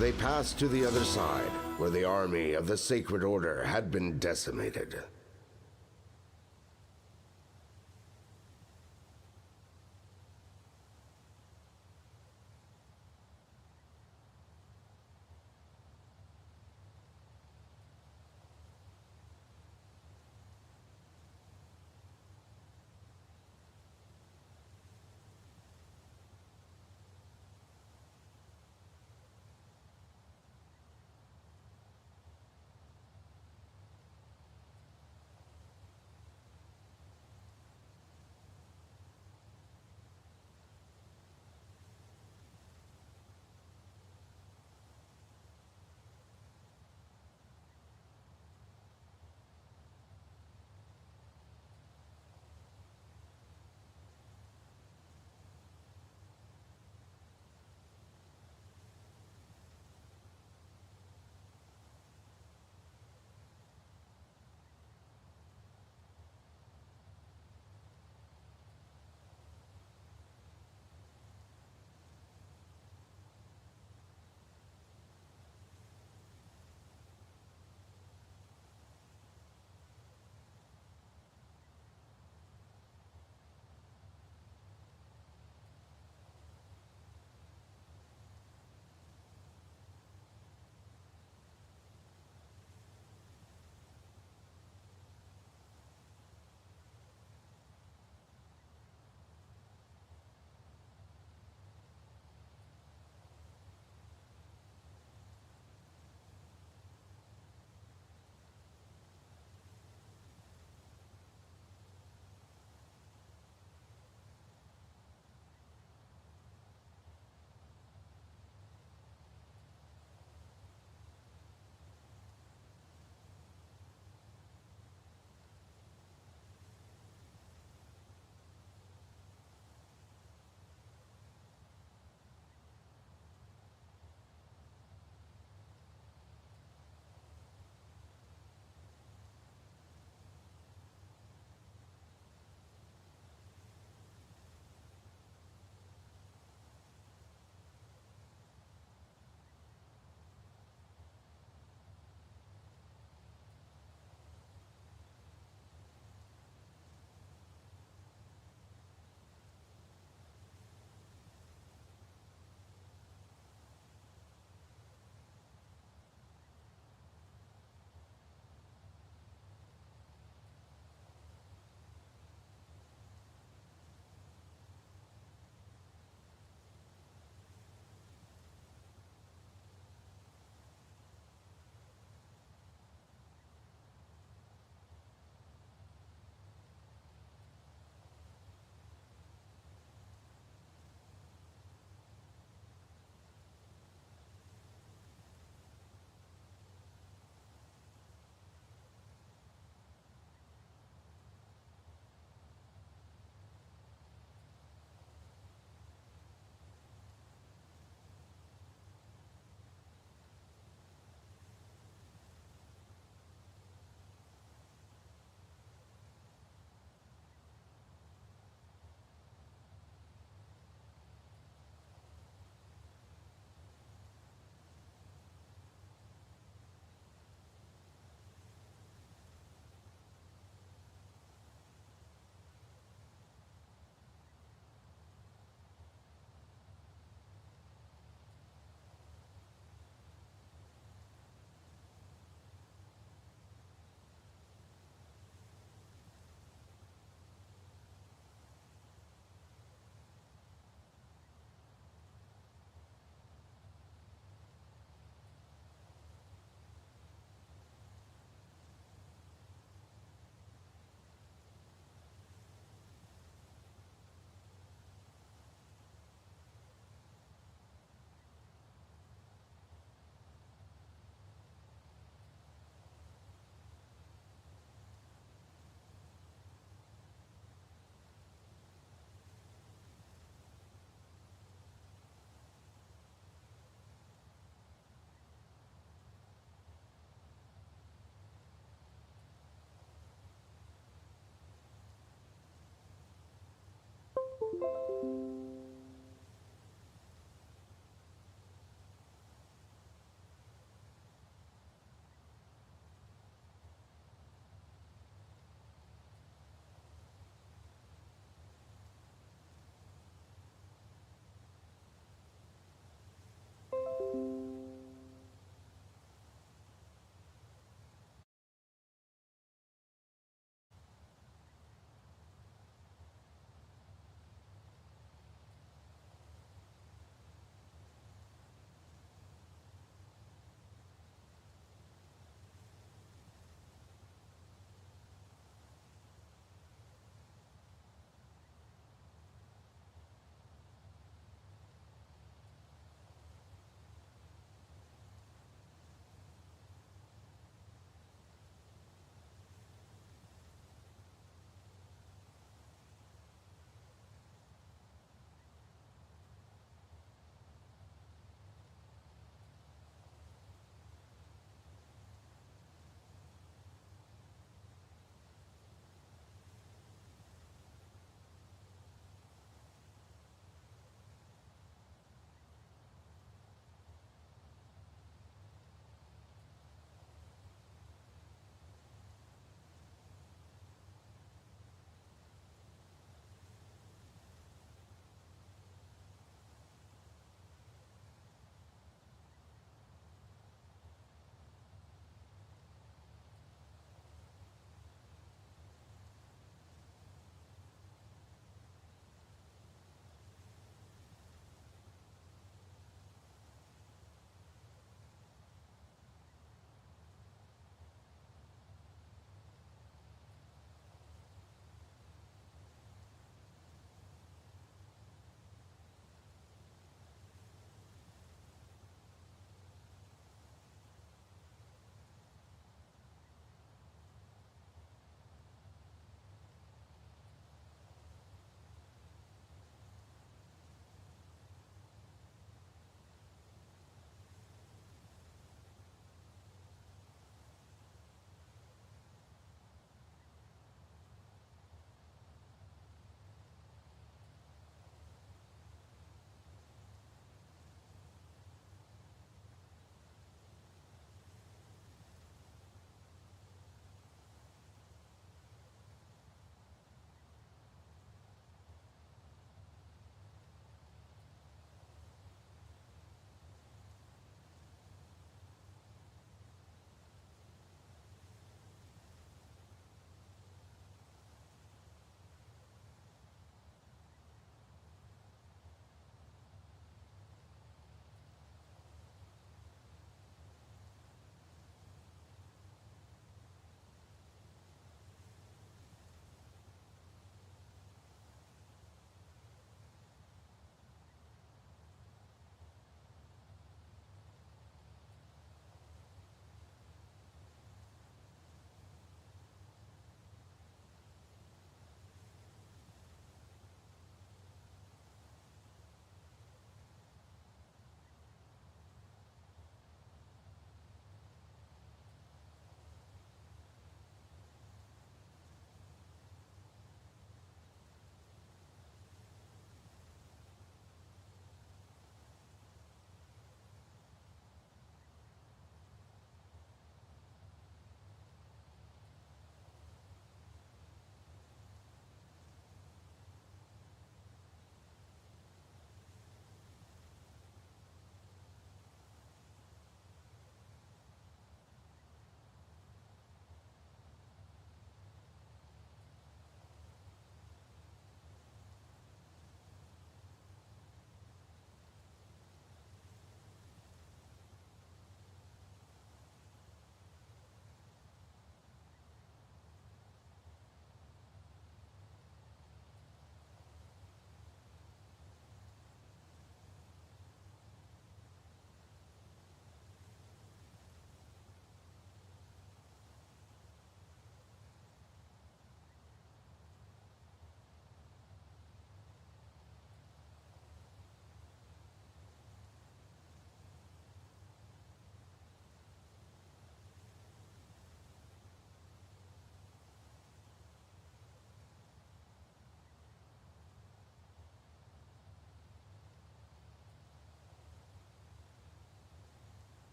They passed to the other side, where the army of the Sacred Order had been decimated.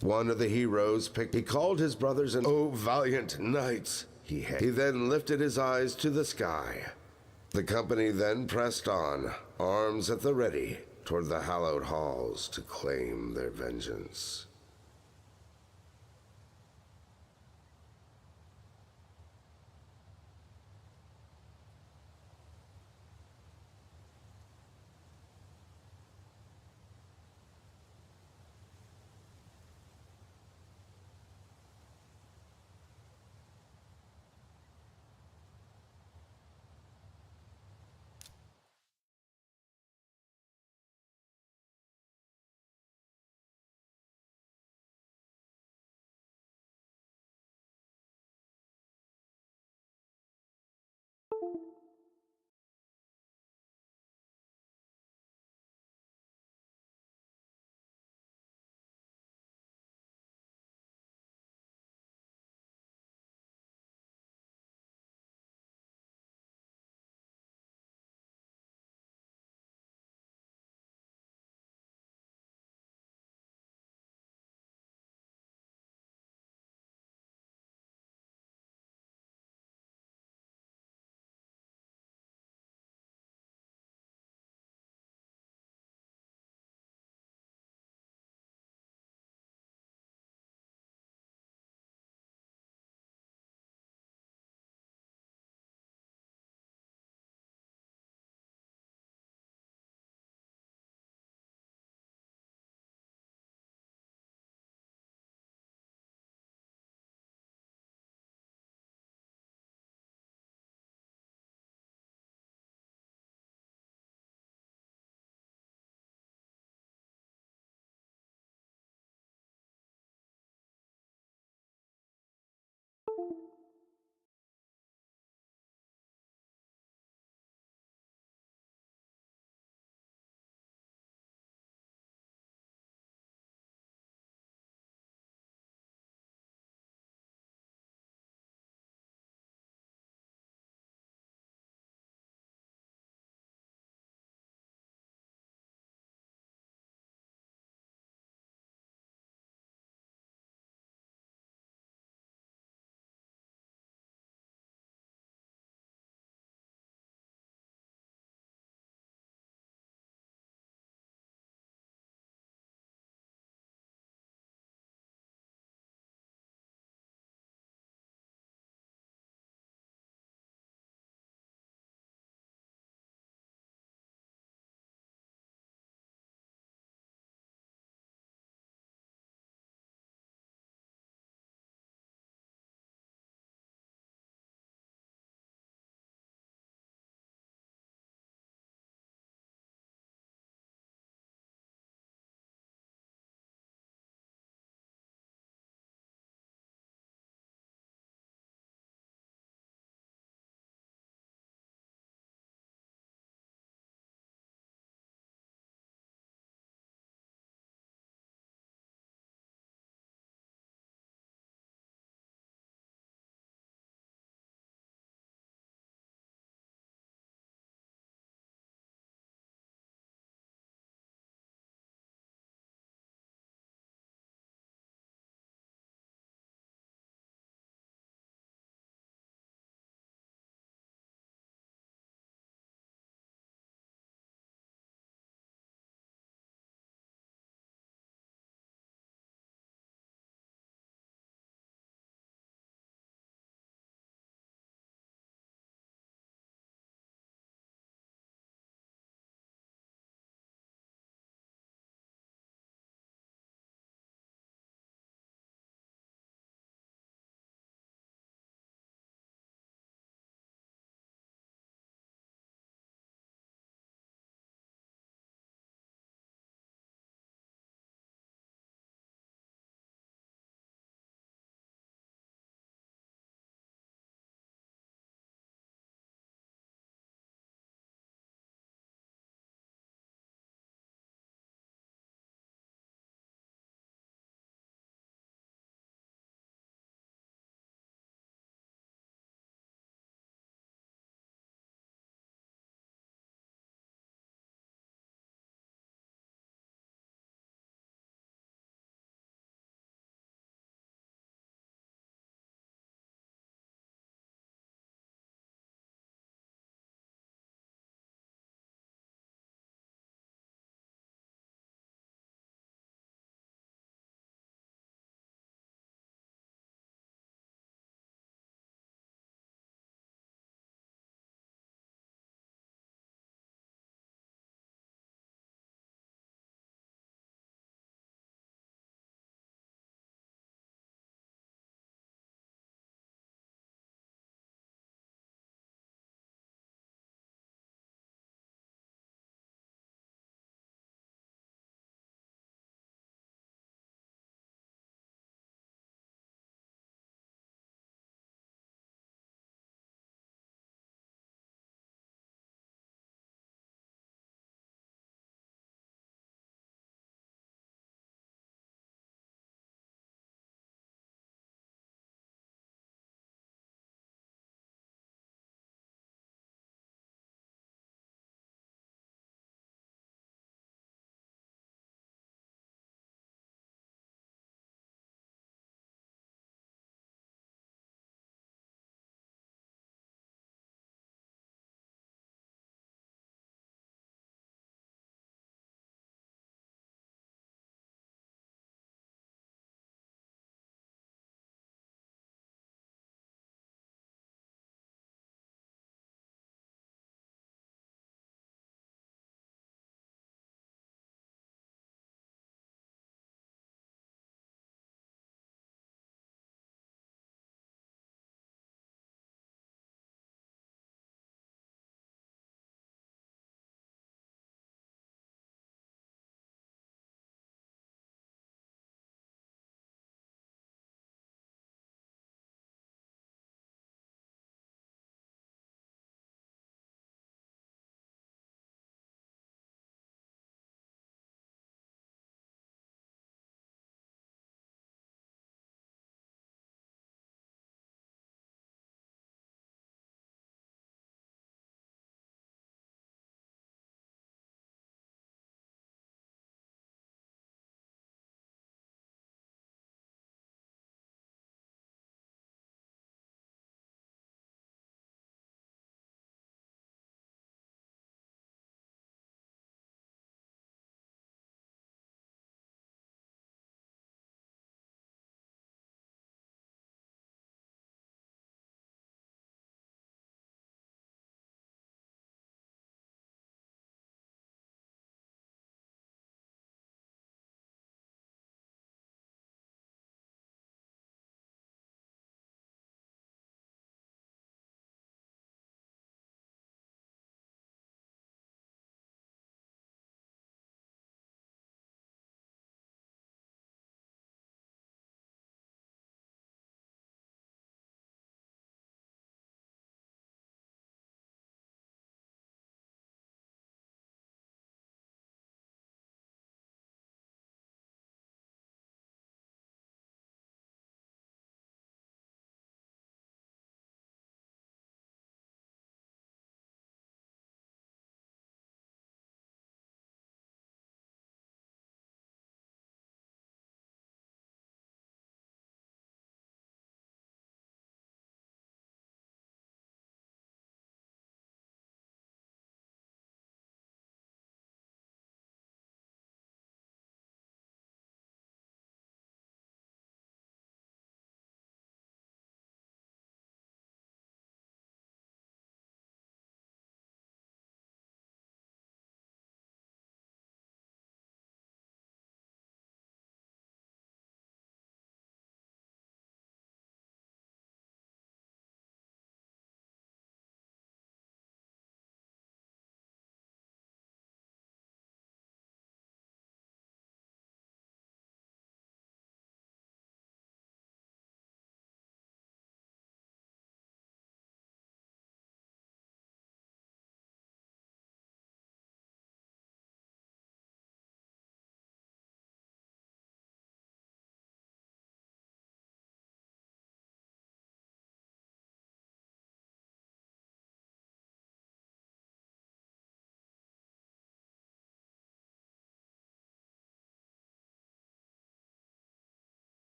One of the heroes picked. He called his brothers and, "Oh, valiant knights," he then lifted his eyes to the sky. The company then pressed on, arms at the ready, toward the hallowed halls to claim their vengeance.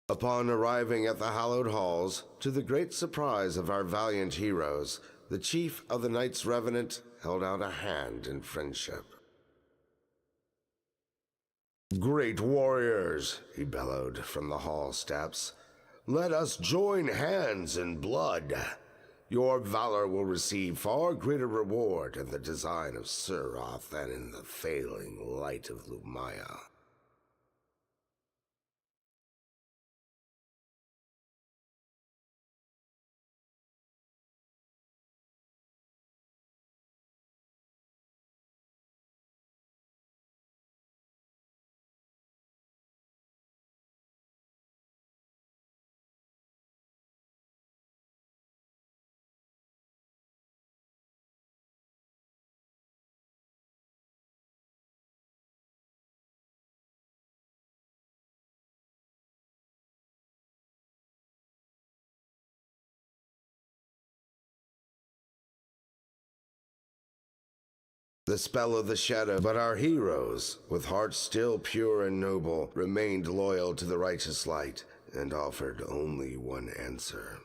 Upon arriving at the hallowed halls, to the great surprise of our valiant heroes, the chief of the Knights Revenant held out a hand in friendship. "Great warriors," he bellowed from the hall steps, "let us join hands in blood. Your valor will receive far greater reward in the design of Suroth than in the failing light of Lumaya." The spell of the shadow, but our heroes, with hearts still pure and noble, remained loyal to the righteous light and offered only one answer.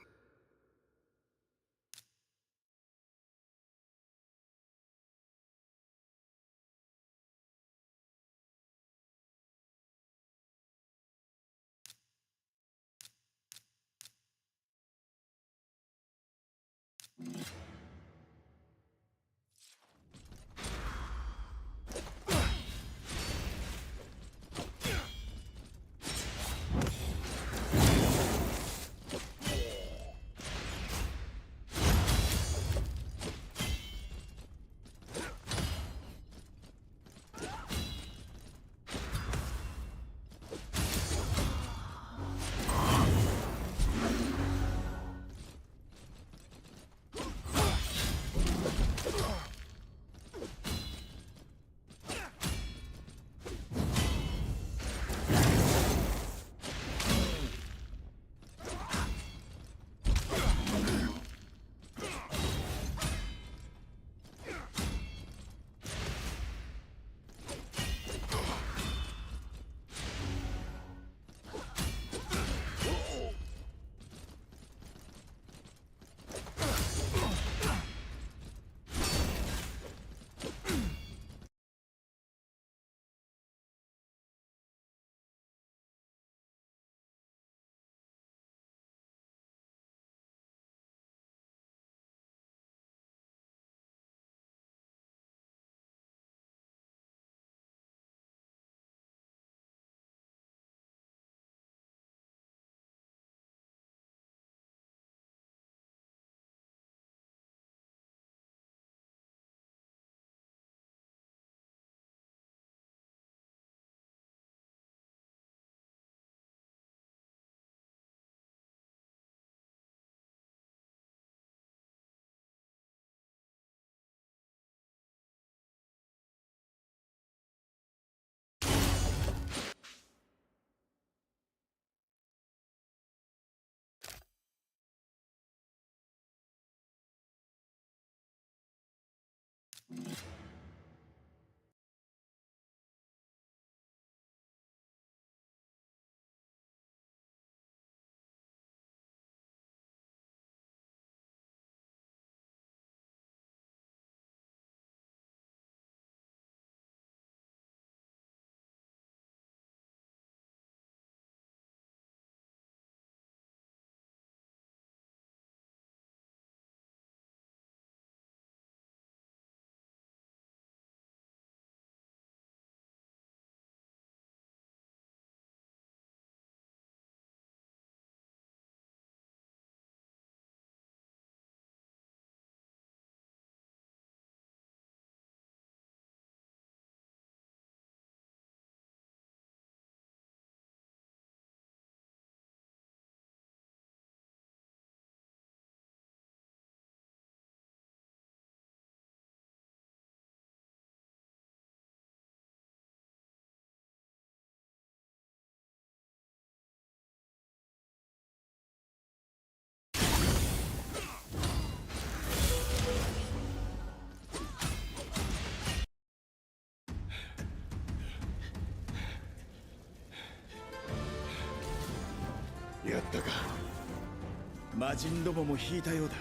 魔人どもも引いたようだ。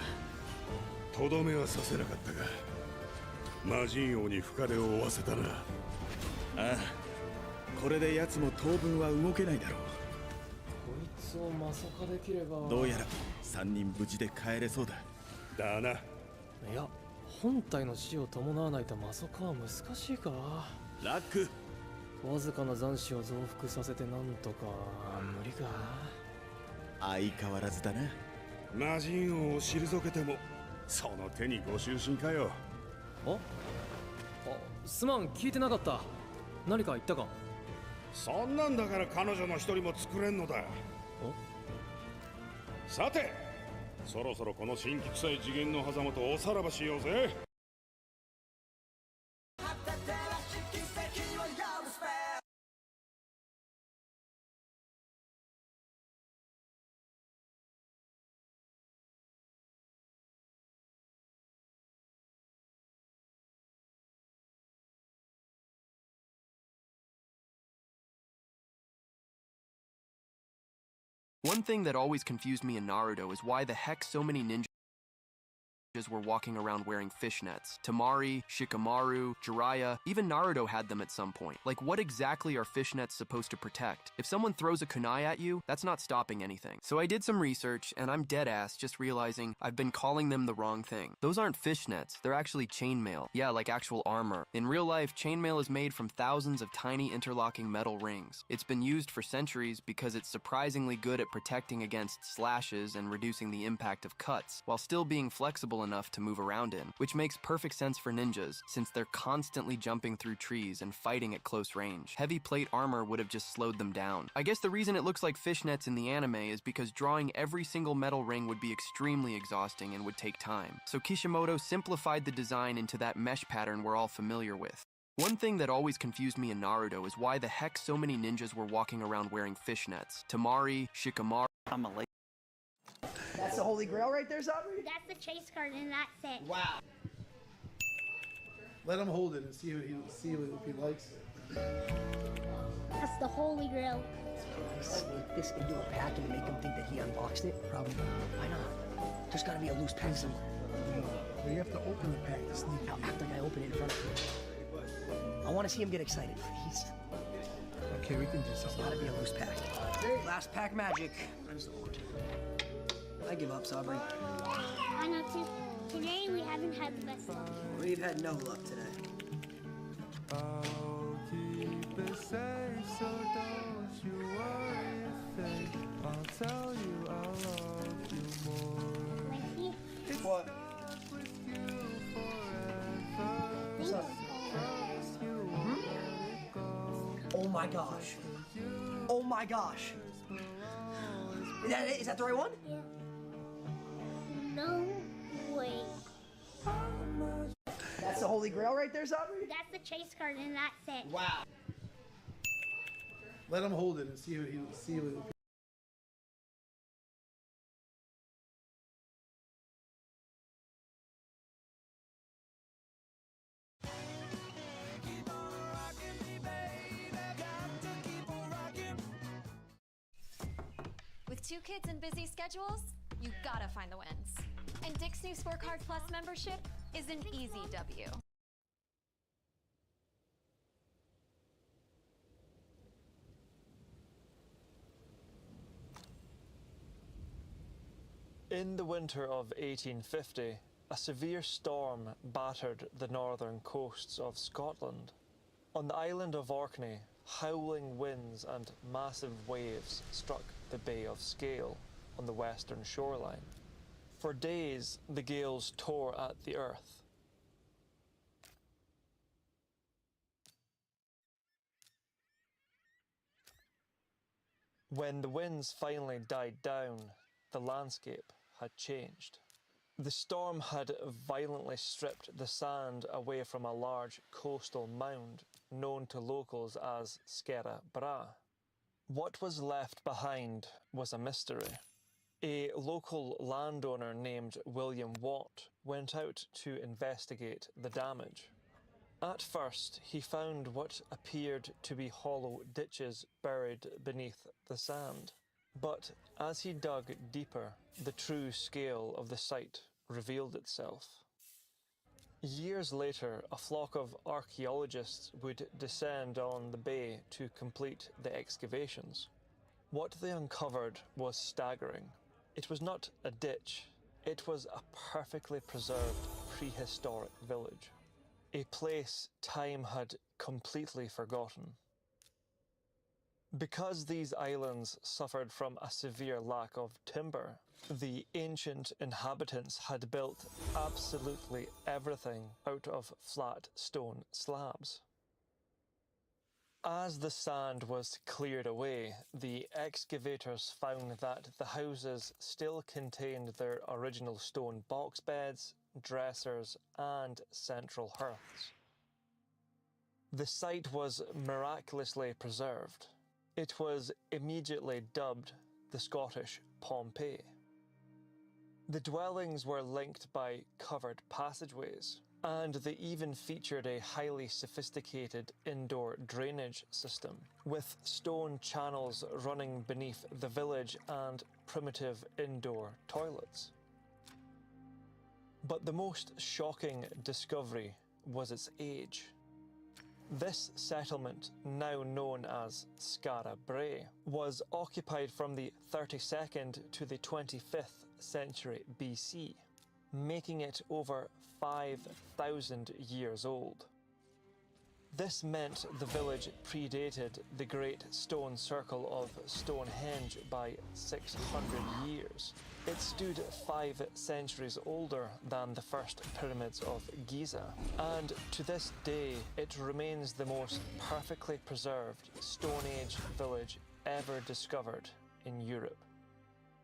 とどめはさせなかったが、魔人王に深手を負わせたな。ああ、これで奴も当分は動けないだろう。こいつをマサカできれば。どうやら3人無事で帰れそうだ。だな。いや、本体の死を伴わないとマサカは難しいか。ラック、わずかな残死を増幅させてなんとか無理か。相変わらずだな。魔人王を退けてもその手にご執心かよ。あ、すまん、聞いてなかった。何か言ったか。そんなんだから彼女の一人も作れんのだ。さて、そろそろこの神器臭い次元の狭間とおさらばしようぜ。One thing that always confused me in Naruto is why the heck so many ninjas were walking around wearing fishnets. Temari, Shikamaru, Jiraiya, even Naruto had them at some point. Like, what exactly are fishnets supposed to protect? If someone throws a kunai at you, that's not stopping anything. So I did some research, and I'm dead-ass just realizing I've been calling them the wrong thing. Those aren't fishnets, they're actually chainmail. Yeah, like actual armor. In real life, chainmail is made from thousands of tiny interlocking metal rings. It's been used for centuries because it's surprisingly good at protecting against slashes and reducing the impact of cuts, while still being flexible enough to move around in, which makes perfect sense for ninjas, since they're constantly jumping through trees and fighting at close range. Heavy plate armor would have just slowed them down. I guess the reason it looks like fishnets in the anime is because drawing every single metal ring would be extremely exhausting and would take time. So Kishimoto simplified the design into that mesh pattern we're all familiar with. One thing that always confused me in Naruto is why the heck so many ninjas were walking around wearing fishnets. Temari, Shikamaru... I'm a late. That's the Holy Grail right there, Sabri? That's the chase card in that set. Wow. Let him hold it and see if he likes it. That's the Holy Grail. Sneak this into a pack and make him think that he unboxed it? Probably not. Why not? There's gotta be a loose pen somewhere. But you have to open the pack to sneak I'll act like I open it in front of him. I want to see him get excited. He's... Okay, we can do There's something. gotta be a loose pack. Last pack magic. I give up, Sabri. I know too. Today we haven't had the best luck. We've had no luck today. I'll keep it safe, so don't you worry, Faith. I'll tell you I love you more. Lexi, What? With you forever. What's up? Oh my gosh. Oh my gosh. Is that the right one? no way. That's the Holy Grail right there, Sabri? That's the chase card in that set. Wow. Let him hold it and see if he With 2 kids and busy schedules, you gotta find the wins. And Dick's new Scorecard Plus membership is an easy W. In the winter of 1850, a severe storm battered the northern coasts of Scotland. On the island of Orkney, howling winds and massive waves struck the Bay of Scale on the western shoreline. For days, the gales tore at the earth. When the winds finally died down, the landscape had changed. The storm had violently stripped the sand away from a large coastal mound known to locals as Skerra Bra. What was left behind was a mystery. A local landowner named William Watt went out to investigate the damage. At first, he found what appeared to be hollow ditches buried beneath the sand. But as he dug deeper, the true scale of the site revealed itself. Years later, a flock of archaeologists would descend on the bay to complete the excavations. What they uncovered was staggering. It was not a ditch, it was a perfectly preserved prehistoric village. A place time had completely forgotten. Because these islands suffered from a severe lack of timber, the ancient inhabitants had built absolutely everything out of flat stone slabs. As the sand was cleared away, the excavators found that the houses still contained their original stone box beds, dressers, and central hearths. The site was miraculously preserved. It was immediately dubbed the Scottish Pompeii. The dwellings were linked by covered passageways, and they even featured a highly sophisticated indoor drainage system, with stone channels running beneath the village and primitive indoor toilets. But the most shocking discovery was its age. This settlement, now known as Skara Brae, was occupied from the 32nd to the 25th century BC, making it over 5,000 years old. This meant the village predated the Great Stone Circle of Stonehenge by 600 years. It stood 5 centuries older than the first pyramids of Giza, and to this day it remains the most perfectly preserved Stone Age village ever discovered in Europe.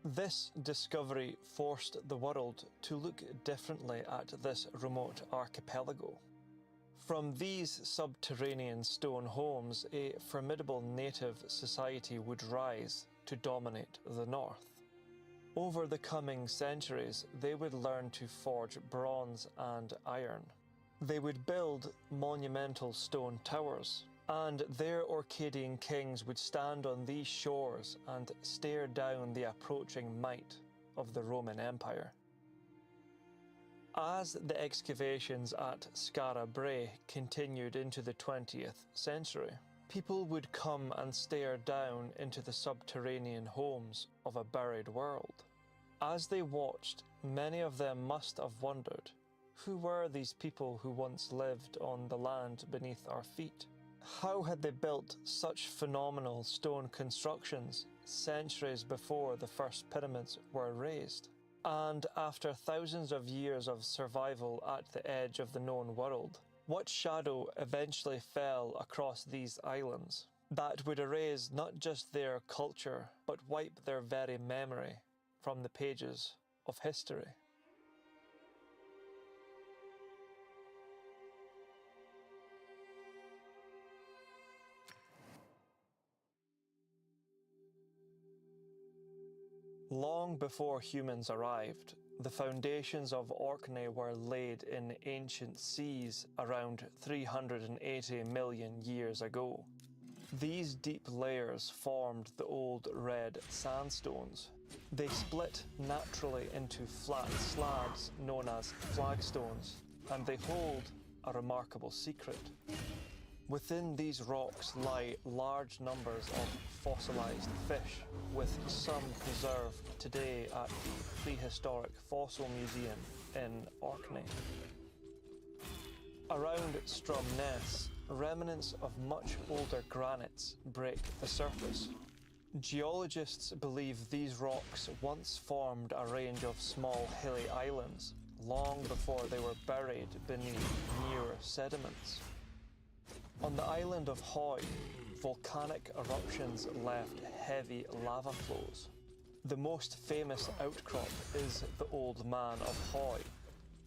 This discovery forced the world to look differently at this remote archipelago. From these subterranean stone homes, a formidable native society would rise to dominate the north. Over the coming centuries, they would learn to forge bronze and iron. They would build monumental stone towers, and their Orcadian kings would stand on these shores and stare down the approaching might of the Roman Empire. As the excavations at Skara Brae continued into the 20th century, people would come and stare down into the subterranean homes of a buried world. As they watched, many of them must have wondered, who were these people who once lived on the land beneath our feet? How had they built such phenomenal stone constructions centuries before the first pyramids were raised? And after thousands of years of survival at the edge of the known world, what shadow eventually fell across these islands that would erase not just their culture, but wipe their very memory from the pages of history? Long before humans arrived, the foundations of Orkney were laid in ancient seas around 380 million years ago. These deep layers formed the old red sandstones. They split naturally into flat slabs known as flagstones, and they hold a remarkable secret. Within these rocks lie large numbers of fossilized fish, with some preserved today at the Prehistoric Fossil Museum in Orkney. Around Stromness, remnants of much older granites break the surface. Geologists believe these rocks once formed a range of small hilly islands, long before they were buried beneath newer sediments. On the island of Hoy, volcanic eruptions left heavy lava flows. The most famous outcrop is the Old Man of Hoy.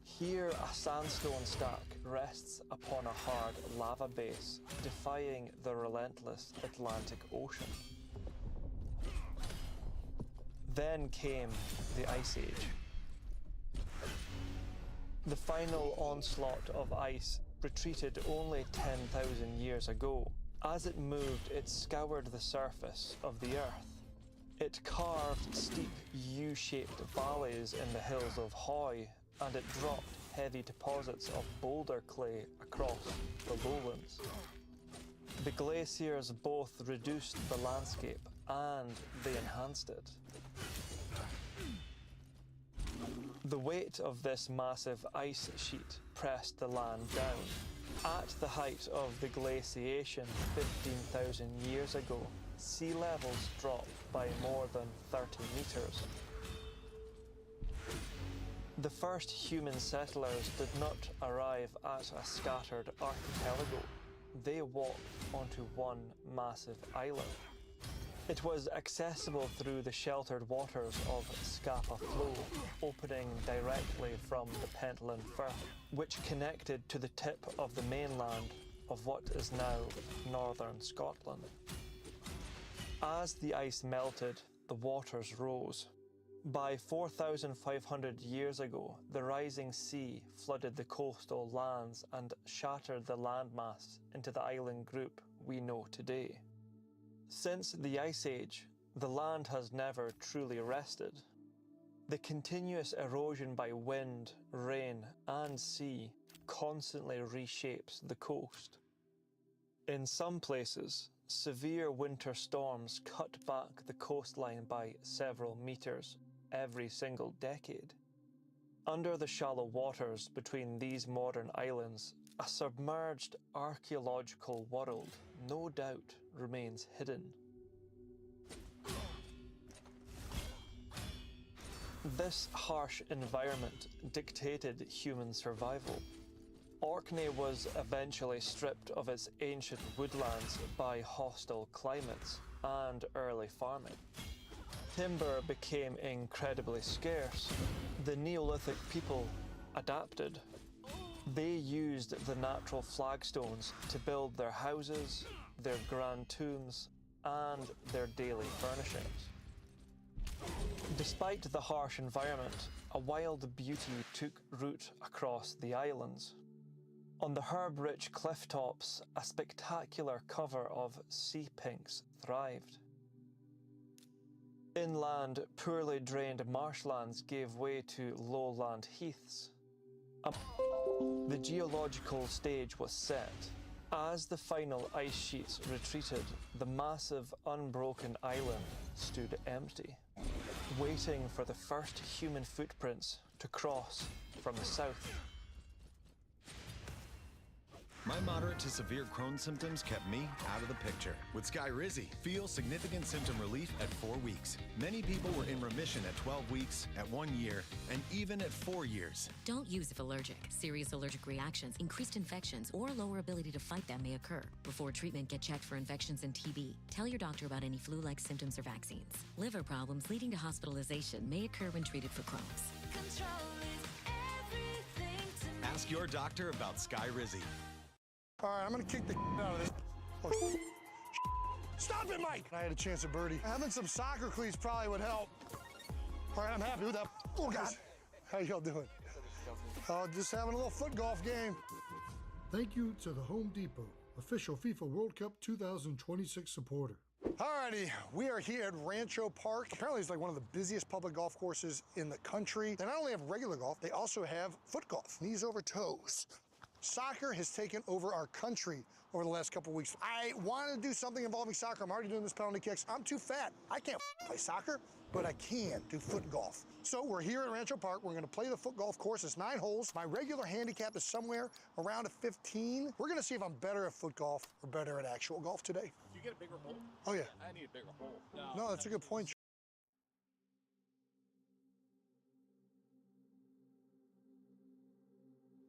Here, a sandstone stack rests upon a hard lava base, defying the relentless Atlantic Ocean. Then came the Ice Age. The final onslaught of ice retreated only 10,000 years ago. As it moved, it scoured the surface of the Earth. It carved steep U-shaped valleys in the hills of Hoy, and it dropped heavy deposits of boulder clay across the lowlands. The glaciers both reduced the landscape and they enhanced it. The weight of this massive ice sheet pressed the land down. At the height of the glaciation 15,000 years ago, sea levels dropped by more than 30 meters. The first human settlers did not arrive at a scattered archipelago. They walked onto one massive island. It was accessible through the sheltered waters of Scapa Flow, opening directly from the Pentland Firth, which connected to the tip of the mainland of what is now northern Scotland. As the ice melted, the waters rose. By 4,500 years ago, the rising sea flooded the coastal lands and shattered the landmass into the island group we know today. Since the Ice Age, the land has never truly rested. The continuous erosion by wind, rain, and sea constantly reshapes the coast. In some places, severe winter storms cut back the coastline by several meters every single decade. Under the shallow waters between these modern islands, a submerged archaeological world no doubt remains hidden. This harsh environment dictated human survival. Orkney was eventually stripped of its ancient woodlands by hostile climates and early farming. Timber became incredibly scarce. The Neolithic people adapted. They used the natural flagstones to build their houses, their grand tombs, and their daily furnishings. Despite the harsh environment, a wild beauty took root across the islands. On the herb-rich cliff tops, a spectacular cover of sea pinks thrived. Inland, poorly drained marshlands gave way to lowland heaths. The geological stage was set. As the final ice sheets retreated, the massive, unbroken island stood empty, waiting for the first human footprints to cross from the south. My moderate to severe Crohn's symptoms kept me out of the picture. With Skyrizi, feel significant symptom relief at 4 weeks. Many people were in remission at 12 weeks, at 1 year, and even at 4 years. Don't use if allergic. Serious allergic reactions, increased infections, or lower ability to fight them may occur. Before treatment, get checked for infections and TB. Tell your doctor about any flu-like symptoms or vaccines. Liver problems leading to hospitalization may occur when treated for Crohn's. Ask your doctor about Skyrizi. All right, I'm gonna kick the out of this. Oh, stop it, Mike! I had a chance at birdie. Having some soccer cleats probably would help. All right, I'm happy with that. Oh, God. How y'all doing? Oh, just having a little foot golf game. Thank you to the Home Depot, official FIFA World Cup 2026 supporter. Alrighty, we are here at Rancho Park. Apparently it's like one of the busiest public golf courses in the country. They not only have regular golf, they also have foot golf, knees over toes. Soccer has taken over our country over the last couple weeks. I wanted to do something involving soccer. I'm already doing this penalty kicks. I'm too fat. I can't play soccer, but I can do foot golf. So we're here at Rancho Park. We're gonna play the foot golf course. It's 9 holes. My regular handicap is somewhere around a 15. We're gonna see if I'm better at foot golf or better at actual golf today. Do you get a bigger hole? Oh yeah. I need a bigger hole. No, that's a good point.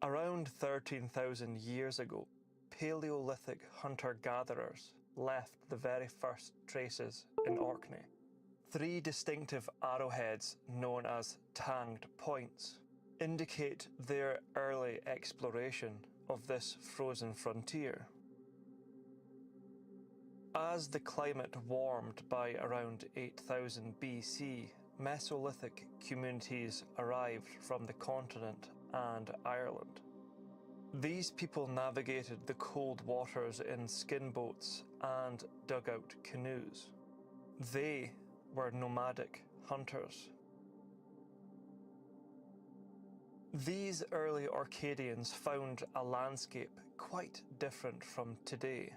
Around 13,000 years ago, Paleolithic hunter-gatherers left the very first traces in Orkney. 3 distinctive arrowheads, known as tanged points, indicate their early exploration of this frozen frontier. As the climate warmed by around 8,000 BC, Mesolithic communities arrived from the continent and Ireland. These people navigated the cold waters in skin boats and dugout canoes. They, were nomadic hunters. These early Orcadians found a landscape quite different from today.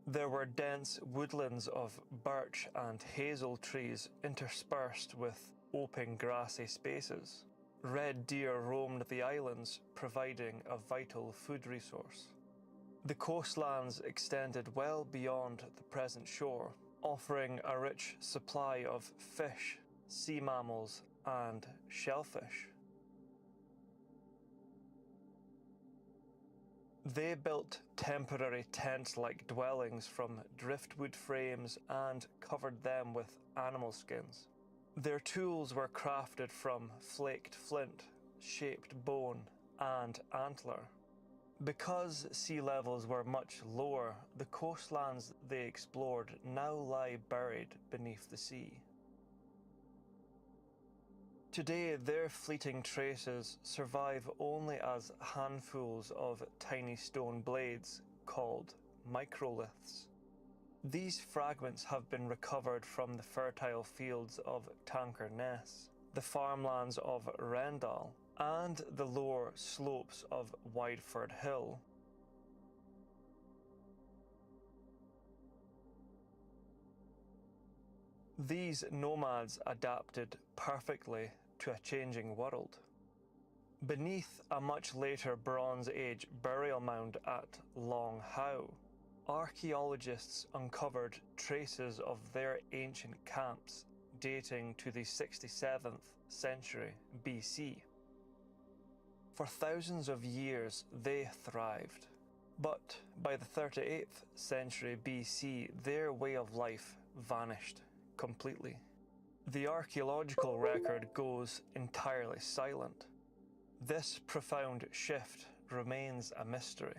There were dense woodlands of birch and hazel trees interspersed with open grassy spaces. Red deer roamed the islands, providing a vital food resource. The coastlands extended well beyond the present shore, offering a rich supply of fish, sea mammals, and shellfish. They built temporary tent-like dwellings from driftwood frames and covered them with animal skins. Their tools were crafted from flaked flint, shaped bone, and antler. Because sea levels were much lower, the coastlands they explored now lie buried beneath the sea. Today, their fleeting traces survive only as handfuls of tiny stone blades called microliths. These fragments have been recovered from the fertile fields of Tanker Ness, the farmlands of Rendal, and the lower slopes of Wideford Hill. These nomads adapted perfectly to a changing world. Beneath a much later Bronze Age burial mound at Long How, archaeologists uncovered traces of their ancient camps dating to the 67th century BC. For thousands of years they thrived, but by the 38th century BC their way of life vanished completely. The archaeological record goes entirely silent. This profound shift remains a mystery.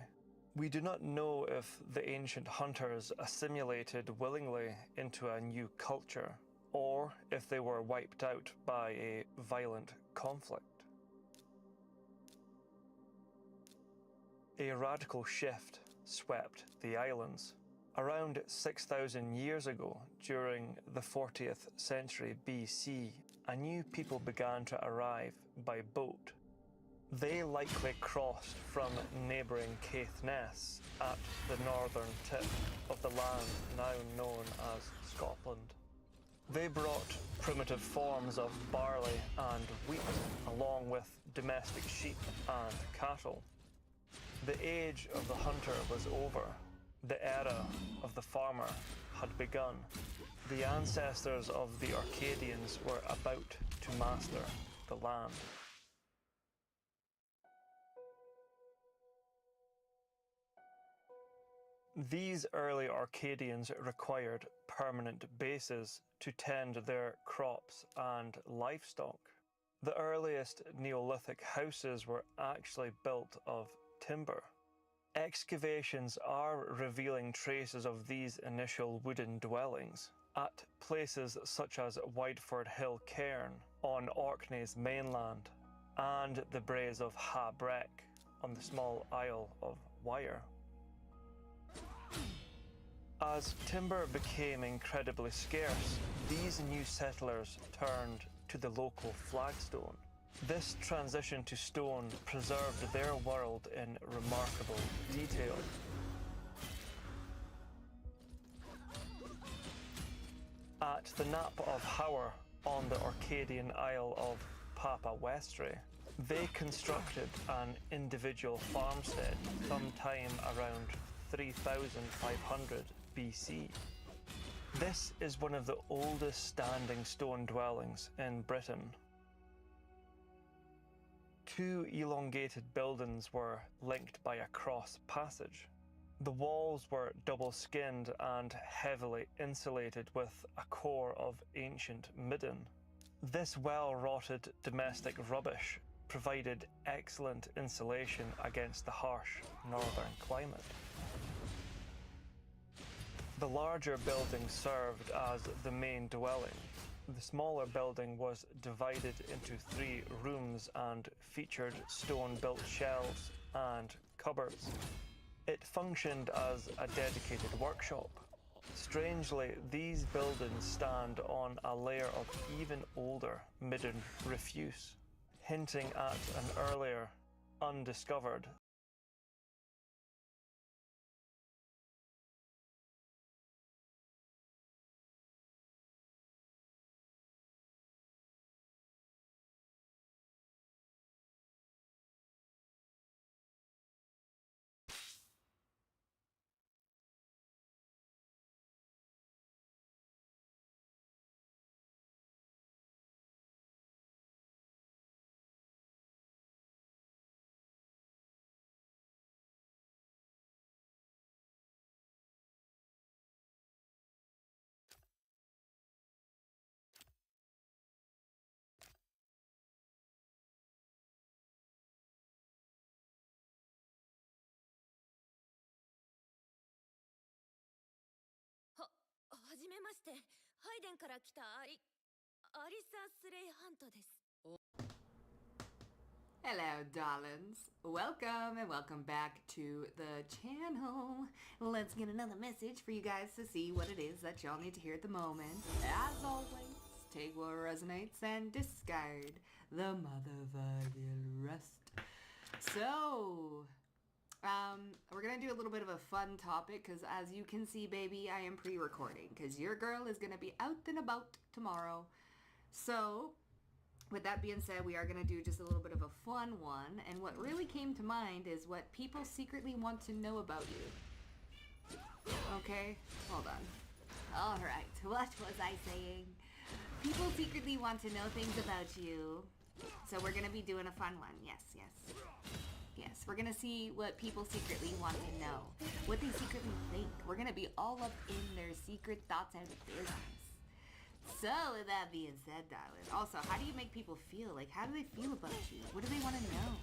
We do not know if the ancient hunters assimilated willingly into a new culture, or if they were wiped out by a violent conflict. A radical shift swept the islands. Around 6,000 years ago, during the 40th century BC, a new people began to arrive by boat. They likely crossed from neighbouring Caithness at the northern tip of the land now known as Scotland. They brought primitive forms of barley and wheat, along with domestic sheep and cattle. The age of the hunter was over. The era of the farmer had begun. The ancestors of the Orcadians were about to master the land. These early Orcadians required permanent bases to tend their crops and livestock. The earliest Neolithic houses were actually built of timber. Excavations are revealing traces of these initial wooden dwellings at places such as Wideford Hill Cairn on Orkney's mainland and the braes of Ha Breck on the small Isle of Wyre. As timber became incredibly scarce, these new settlers turned to the local flagstone. This transition to stone preserved their world in remarkable detail. At the Nap of Howard on the Orcadian Isle of Papa Westray, they constructed an individual farmstead sometime around 3,500 BC. This is one of the oldest standing stone dwellings in Britain. Two elongated buildings were linked by a cross passage. The walls were double-skinned and heavily insulated with a core of ancient midden. This well-rotted domestic rubbish provided excellent insulation against the harsh northern climate. The larger building served as the main dwelling. The smaller building was divided into 3 rooms and featured stone-built shelves and cupboards. It functioned as a dedicated workshop. Strangely, these buildings stand on a layer of even older midden refuse, hinting at an earlier, undiscovered Hello, darlings. Welcome and welcome back to the channel. Let's get another message for you guys to see what it is that y'all need to hear at the moment. As always, take what resonates and discard the motherfucking rest. So, we're gonna do a little bit of a fun topic because as you can see, baby, I am pre-recording because your girl is gonna be out and about tomorrow. So, with that being said, we are going to do just a little bit of a fun one, and what really came to mind is what people secretly want to know about you. Okay, hold on. Alright, what was I saying? People secretly want to know things about you, so we're going to be doing a fun one. Yes, we're going to see what people secretly want to know, what they secretly think. We're going to be all up in their secret thoughts and business. So, with that being said, darling, also, how do you make people feel? Like, how do they feel about you? What do they want to know?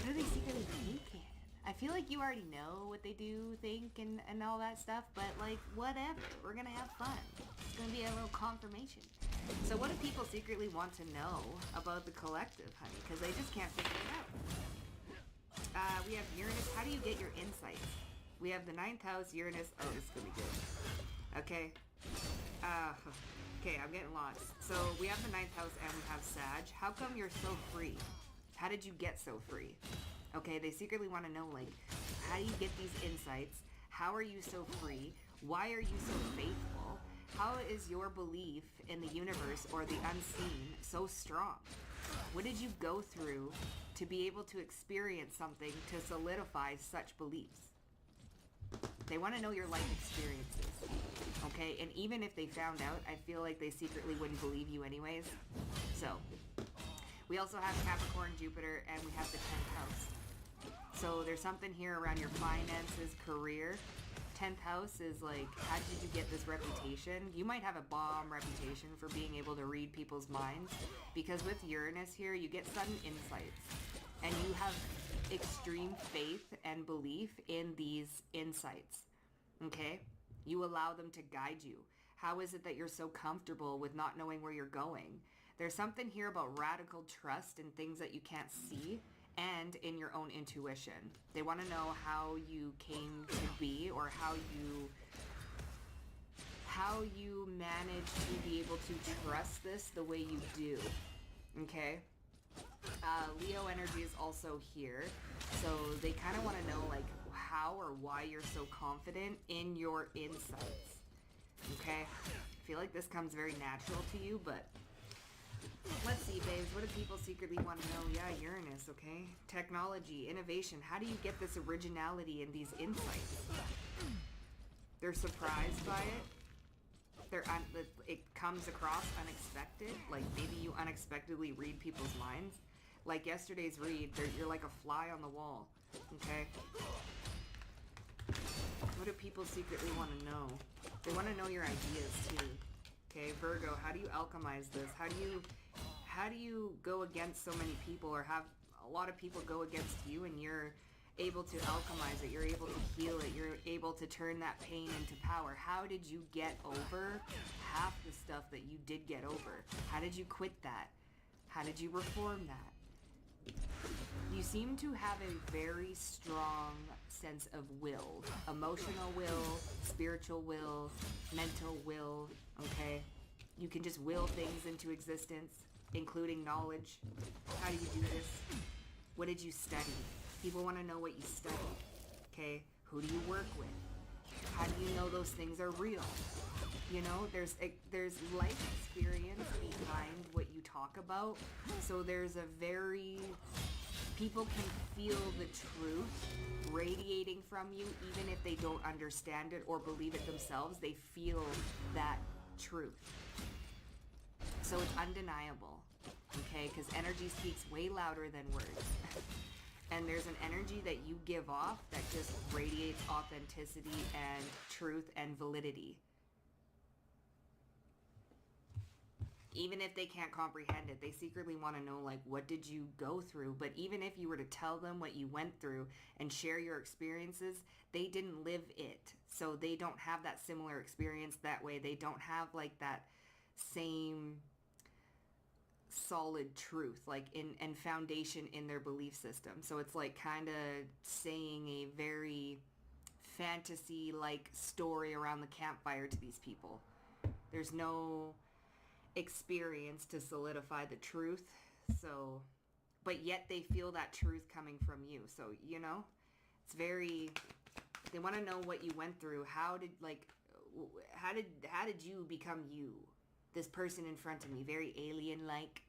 What are they secretly thinking? I feel like you already know what they do, think, and all that stuff, but, like, whatever. We're gonna have fun. It's gonna be a little confirmation. So what do people secretly want to know about the collective, honey? Because they just can't figure it out. We have Uranus. How do you get your insights? We have the 9th house, Uranus. Oh, this is gonna be good. Okay. Okay, I'm getting lost. So we have the 9th house and we have Sag. How come you're so free? How did you get so free? Okay, they secretly want to know, like, how do you get these insights? How are you so free? Why are you so faithful? How is your belief in the universe or the unseen so strong? What did you go through to be able to experience something to solidify such beliefs? They want to know your life experiences, okay? And even if they found out, I feel like they secretly wouldn't believe you anyways. So, we also have Capricorn, Jupiter, and we have the 10th house. So there's something here around your finances, career. 10th house is like, how did you get this reputation? You might have a bomb reputation for being able to read people's minds, because with Uranus here, you get sudden insights. And you have extreme faith and belief in these insights, okay? You allow them to guide you. How is it that you're so comfortable with not knowing where you're going? There's something here about radical trust in things that you can't see and in your own intuition. They want to know how you came to be, or how you managed to be able to trust this the way you do, okay? Leo energy is also here, so they kind of want to know, like, how or why you're so confident in your insights, okay? I feel like this comes very natural to you, but let's see, babes, what do people secretly want to know? Yeah, Uranus, okay? Technology, innovation, how do you get this originality and these insights? They're surprised by it. It comes across unexpected, like maybe you unexpectedly read people's minds. Like yesterday's read, you're like a fly on the wall, okay? What do people secretly want to know? They want to know your ideas too. Okay, Virgo, how do you alchemize this? How do you go against so many people, or have a lot of people go against you, and you're able to alchemize it, you're able to heal it, you're able to turn that pain into power? How did you get over half the stuff that you did get over? How did you quit that? How did you reform that? You seem to have a very strong sense of will. Emotional will, spiritual will, mental will, okay? You can just will things into existence, including knowledge. How do you do this? What did you study? People want to know what you studied, okay? Who do you work with? How do you know those things are real? You know, there's life experience behind what you talk about. So there's a very, people can feel the truth radiating from you, even if they don't understand it or believe it themselves. They feel that truth. So it's undeniable, okay? Because energy speaks way louder than words. And there's an energy that you give off that just radiates authenticity and truth and validity. Even if they can't comprehend it, they secretly want to know, like, what did you go through? But even if you were to tell them what you went through and share your experiences, they didn't live it. So they don't have that similar experience that way. They don't have, like, that same solid truth, like, and foundation in their belief system. So it's like kind of saying a very fantasy-like story around the campfire to these people. There's no experience to solidify the truth, so, but yet they feel that truth coming from you. So, you know, it's very, they want to know what you went through. How did you become you? This person in front of me, very alien-like.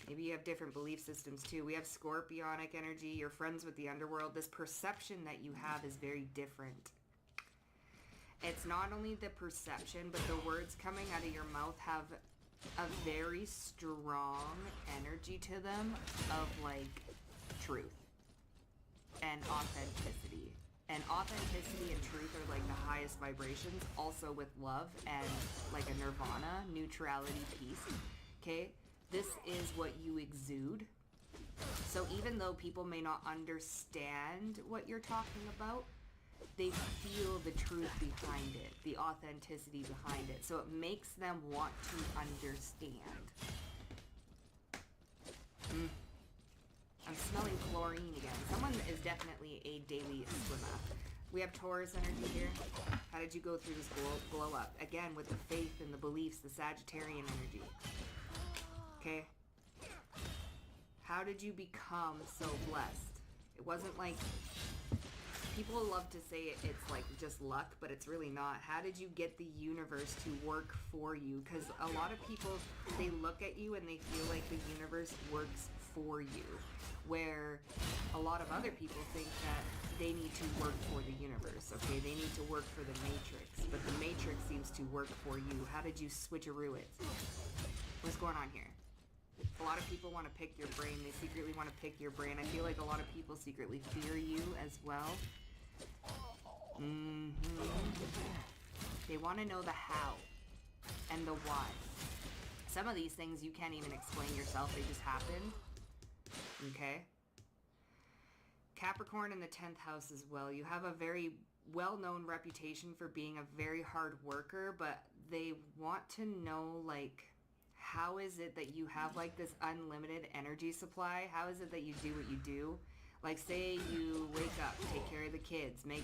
Maybe you have different belief systems too. We have scorpionic energy. You're friends with the underworld. This perception that you have is very different. It's not only the perception, but the words coming out of your mouth have a very strong energy to them of, like, truth and authenticity. And authenticity and truth are, like, the highest vibrations, also with love and, like, a nirvana, neutrality, peace. Okay? This is what you exude. So even though people may not understand what you're talking about, they feel the truth behind it, the authenticity behind it. So it makes them want to understand. I'm smelling chlorine again. Someone is definitely a daily swimmer. We have Taurus energy here. How did you go through this glow up? Again, with the faith and the beliefs, the Sagittarian energy. Okay? How did you become so blessed? It wasn't like, people love to say it's like just luck, but it's really not. How did you get the universe to work for you? Because a lot of people, they look at you and they feel like the universe works for you, where a lot of other people think that they need to work for the universe, okay? They need to work for the Matrix, but the Matrix seems to work for you. How did you switcheroo it? What's going on here? A lot of people want to pick your brain. They secretly want to pick your brain. I feel like a lot of people secretly fear you as well. They want to know the how and the why. Some of these things you can't even explain yourself. They just happen. Okay? Capricorn in the 10th house as well. You have a very well-known reputation for being a very hard worker, but they want to know, like, how is it that you have, like, this unlimited energy supply? How is it that you do what you do? Like, say you wake up, take care of the kids, make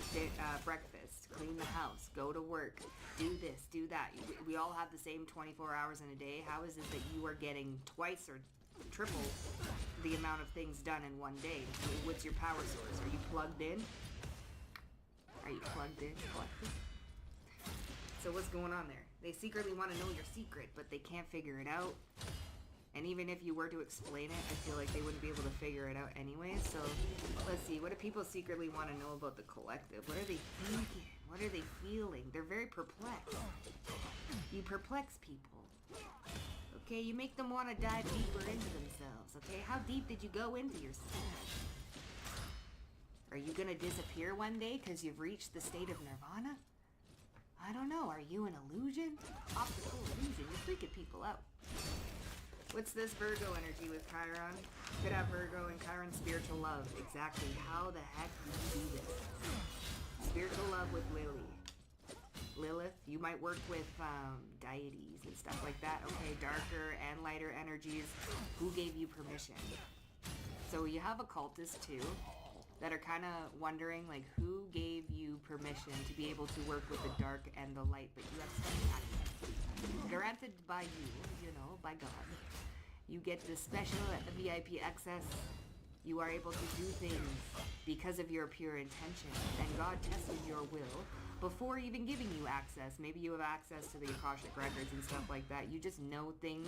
breakfast, clean the house, go to work, do this, do that. We all have the same 24 hours in a day. How is it that you are getting twice or triple the amount of things done in one day? What's your power source? Are you plugged in? Are you plugged in? So what's going on there? They secretly want to know your secret, but they can't figure it out. And even if you were to explain it, I feel like they wouldn't be able to figure it out anyway. So let's see. What do people secretly want to know about the collective? What are they thinking? What are they feeling? They're very perplexed. You perplex people. Okay, you make them want to dive deeper into themselves. Okay, how deep did you go into yourself? Are you going to disappear one day because you've reached the state of nirvana? I don't know. Are you an illusion? Optical illusion. You're freaking people out. What's this Virgo energy with Chiron? Could have Virgo and Chiron spiritual love. Exactly. How the heck do you do this? Spiritual love with Lilith. You might work with deities and stuff like that. Okay, darker and lighter energies. Who gave you permission? So you have occultists too. that are kind of wondering, like, who gave you permission to be able to work with the dark and the light, but you have special access. Granted by you, you know, by God. You get the special VIP access. You are able to do things because of your pure intention, and God tested your will before even giving you access. Maybe you have access to the Akashic records and stuff like that. You just know things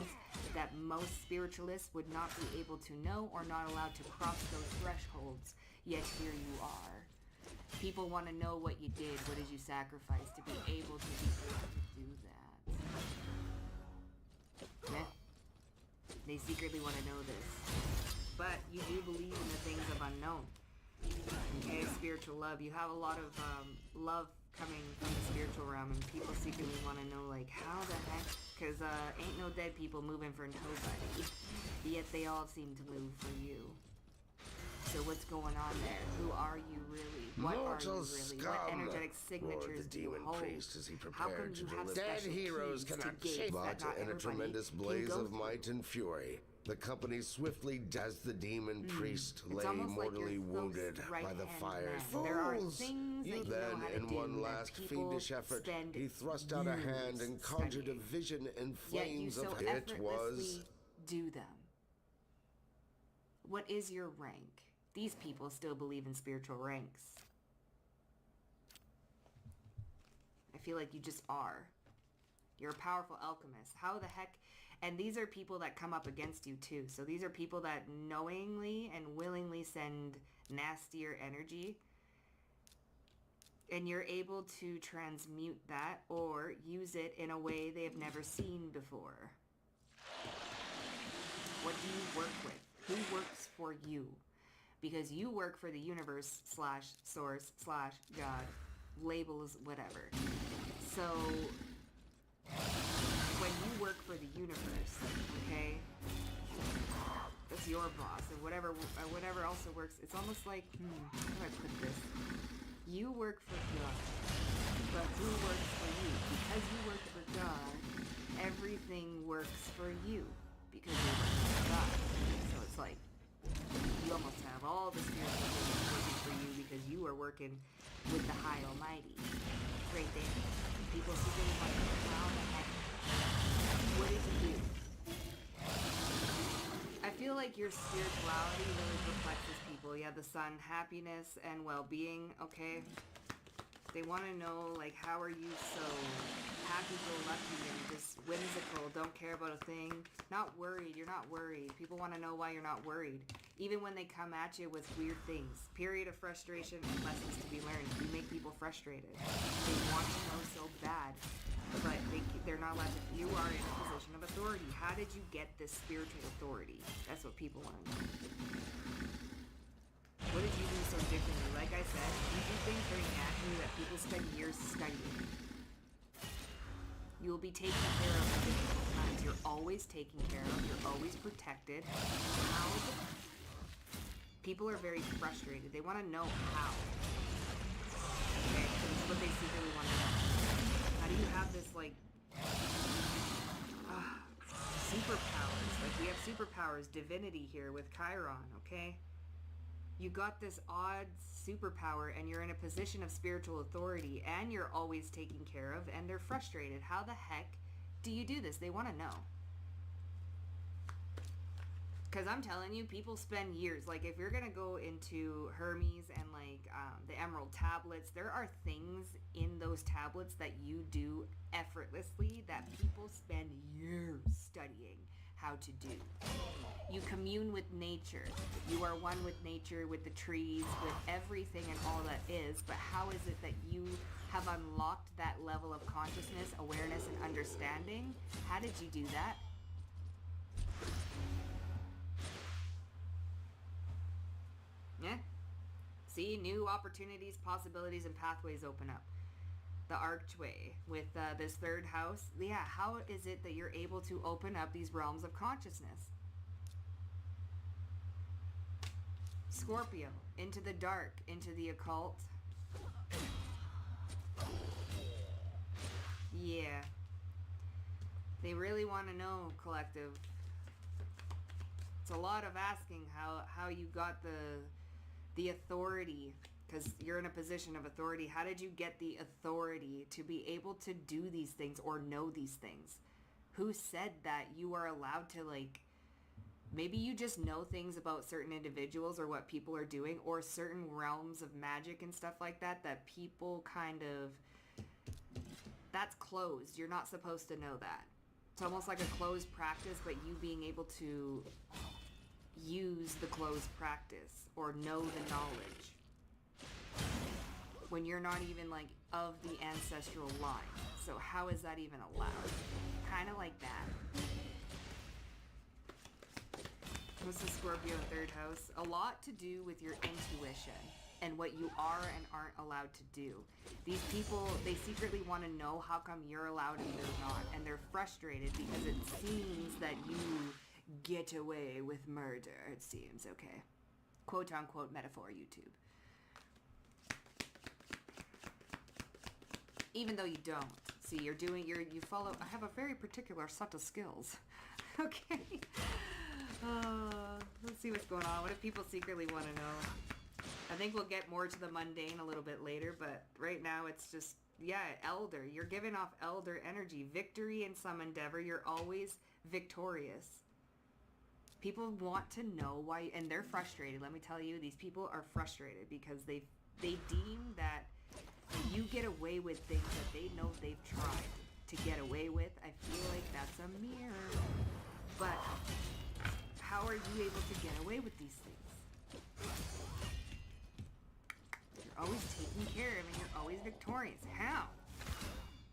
that most spiritualists would not be able to know or not allowed to cross those thresholds, yet here you are. People want to know what you did, what did you sacrifice to be able to do that. Yeah. They secretly want to know this. But you do believe in the things of unknown. Okay, spiritual love. You have a lot of love coming from the spiritual realm, and people secretly want to know, like, how the heck? Because ain't no dead people moving for nobody. Yet they all seem to move for you. So what's going on there? Who are you really? What are you really? What energetic signatures do you hold? Priest as he How come prepared you to have deliver. Dead special heroes keys cannot to gates shake. that But not in a everybody tremendous can blaze go of through? might and fury, the company swiftly, as the demon priest It's lay almost like mortally you're wounded Thos' by the right-hand fire. man. There are things that you know Then, how to in do one that last people fiendish effort, spend he thrust out a hand and conjured a studying. vision in Yet you flames so of it was. effortlessly do them. What is your rank? These people still believe in spiritual ranks. I feel like you just are. You're a powerful alchemist. How the heck? And these are people that come up against you too. So these are people that knowingly and willingly send nastier energy. And you're able to transmute that or use it in a way they have never seen before. What do you work with? Who works for you? Because you work for the universe / source / God. Labels, whatever. So when you work for the universe, okay, that's your boss, and whatever also works. It's almost like, how do I put this? You work for God, but who works for you? Because you work for God, everything works for you because you work for God. So it's like you almost have all the spiritual things working for you because you are working with the High Almighty. Right there. People secretly want to know how the heck. What did you do? I feel like your spirituality really perplexes people. Yeah, the sun, happiness and well-being, okay? They want to know, like, how are you so happy-go-lucky and just whimsical, don't care about a thing, not worried, you're not worried. People want to know why you're not worried. Even when they come at you with weird things. Period of frustration and lessons to be learned. You make people frustrated. They want to know so bad, but they're not allowed to. You are in a position of authority. How did you get this spiritual authority? That's what people want to know. What did you do so differently? Like I said, you do things very naturally that people spend years studying. You will be taken care of in difficult times. You're always taken care of. You're always protected. How? People are very frustrated. They want to know how. Okay? This is what they secretly want to know. How do you have this, like, superpowers? Like, we have superpowers, divinity here with Chiron, okay? You got this odd superpower and you're in a position of spiritual authority and you're always taken care of and they're frustrated. How the heck do you do this? They want to know. Because I'm telling you, people spend years. Like, if you're going to go into Hermes and, like, the Emerald Tablets, there are things in those tablets that you do effortlessly that people spend years studying how to do. You commune with nature. You are one with nature, with the trees, with everything and all that is. But how is it that you have unlocked that level of consciousness, awareness, and understanding? How did you do that? Yeah. See, new opportunities, possibilities, and pathways open up. The archway with this third house. Yeah, how is it that you're able to open up these realms of consciousness? Scorpio, into the dark, into the occult. Yeah. They really want to know, collective. It's a lot of asking how you got The authority, because you're in a position of authority. How did you get the authority to be able to do these things or know these things? Who said that you are allowed to, like, maybe you just know things about certain individuals or what people are doing or certain realms of magic and stuff like that that people kind of, that's closed. You're not supposed to know that. It's almost like a closed practice, but you being able to use the closed practice or know the knowledge when you're not even like of the ancestral line. So how is that even allowed? Kind of like that. What's the Scorpio third house? A lot to do with your intuition and what you are and aren't allowed to do. These people, they secretly want to know how come you're allowed and they're not. And they're frustrated because it seems that you get away with murder, it seems, okay? Quote unquote metaphor YouTube. Even though you don't. See, you follow, I have a very particular set of skills. Okay. Let's see what's going on. What if people secretly want to know? I think we'll get more to the mundane a little bit later, but right now it's just, yeah, elder. You're giving off elder energy. Victory in some endeavor. You're always victorious. People want to know why, and they're frustrated. Let me tell you, these people are frustrated because they deem that you get away with things that they know they've tried to get away with. I feel like that's a mirror. But how are you able to get away with these things? You're always taken care of and you're always victorious. How?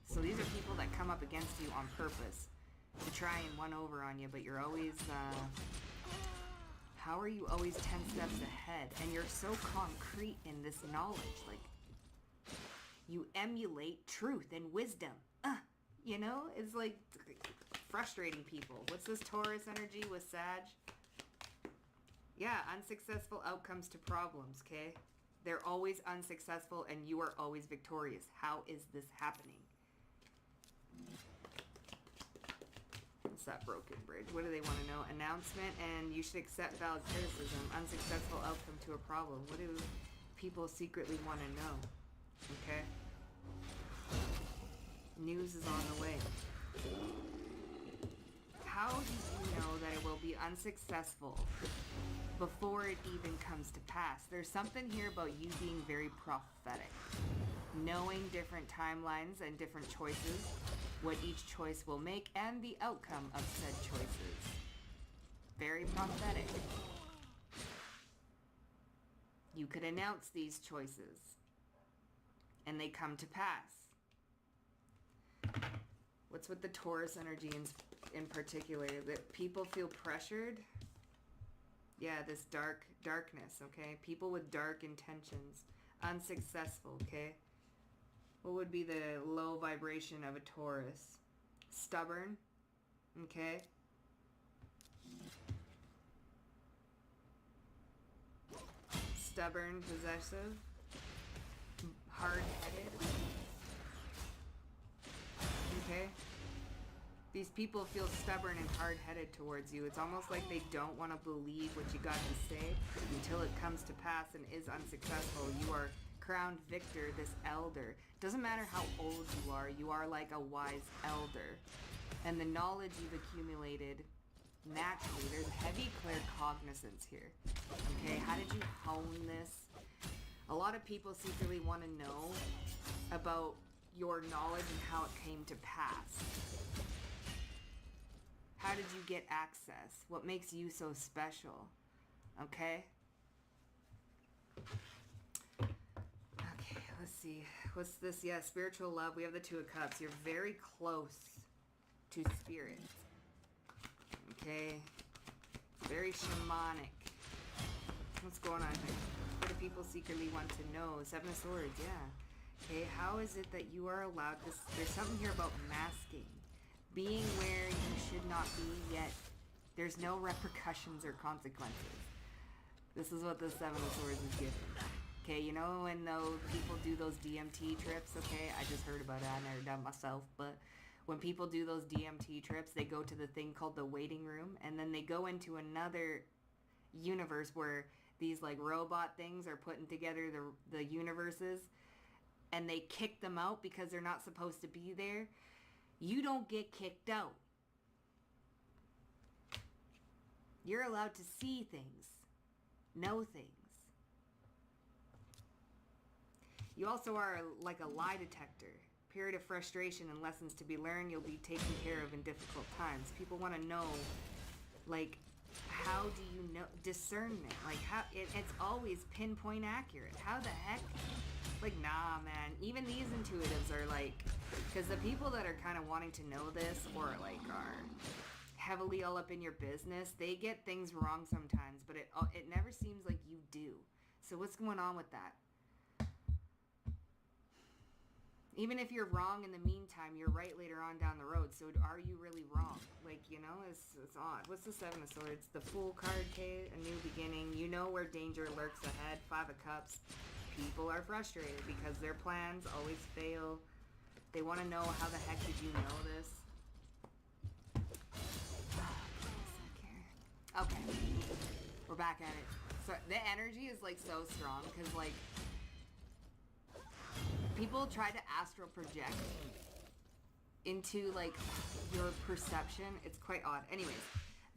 So these are people that come up against you on purpose to try and one over on you, but you're always, how are you always 10 steps ahead? And you're so concrete in this knowledge, like, you emulate truth and wisdom. You know, it's like frustrating people. What's this Taurus energy with Sag? Yeah, unsuccessful outcomes to problems, okay? They're always unsuccessful and you are always victorious. How is this happening? What's that broken bridge? What do they want to know? Announcement and you should accept valid criticism. Unsuccessful outcome to a problem. What do people secretly want to know? Okay? News is on the way. How do you know that it will be unsuccessful before it even comes to pass? There's something here about you being very prophetic. Knowing different timelines and different choices, what each choice will make, and the outcome of said choices. Very prophetic. You could announce these choices, and they come to pass. What's with the Taurus energy in particular? That people feel pressured? Yeah, this darkness, okay? People with dark intentions. Unsuccessful, okay? What would be the low vibration of a Taurus? Stubborn, okay? Stubborn, possessive, hard-headed. Okay? These people feel stubborn and hard-headed towards you. It's almost like they don't want to believe what you got to say until it comes to pass and is unsuccessful. You are crowned victor, this elder. Doesn't matter how old you are like a wise elder. And the knowledge you've accumulated, naturally, there's heavy claircognizance here. Okay, how did you hone this? A lot of people secretly want to know about your knowledge and how it came to pass. How did you get access? What makes you so special? Okay? Okay, let's see. What's this? Yeah, spiritual love. We have the Two of Cups. You're very close to spirit. Okay? Very shamanic. What's going on here? What do people secretly want to know? Seven of Swords, yeah. Okay, how is it that you are allowed this? There's something here about masking. Being where you should not be, yet there's no repercussions or consequences. This is what the Seven of Swords is giving. Okay, you know when those people do those DMT trips, okay? I just heard about it, I never done myself, but when people do those DMT trips, they go to the thing called the waiting room, and then they go into another universe where these like robot things are putting together the universes and they kick them out because they're not supposed to be there, you don't get kicked out. You're allowed to see things, know things. You also are like a lie detector. Period of frustration and lessons to be learned you'll be taken care of in difficult times. People want to know, like, how do you know discernment? Like, how it's always pinpoint accurate. How the heck? Like, nah, man. Even these intuitives are like, because the people that are kind of wanting to know this or like are heavily all up in your business, they get things wrong sometimes, but it never seems like you do. So what's going on with that? Even if you're wrong in the meantime, you're right later on down the road. So are you really wrong? Like, you know, it's odd. What's the Seven of Swords? The Fool card, Kate, a new beginning. You know where danger lurks ahead. Five of Cups. People are frustrated because their plans always fail. They want to know, how the heck did you know this? Okay. We're back at it. So the energy is like so strong because like people try to astral project into like your perception. It's quite odd. Anyways,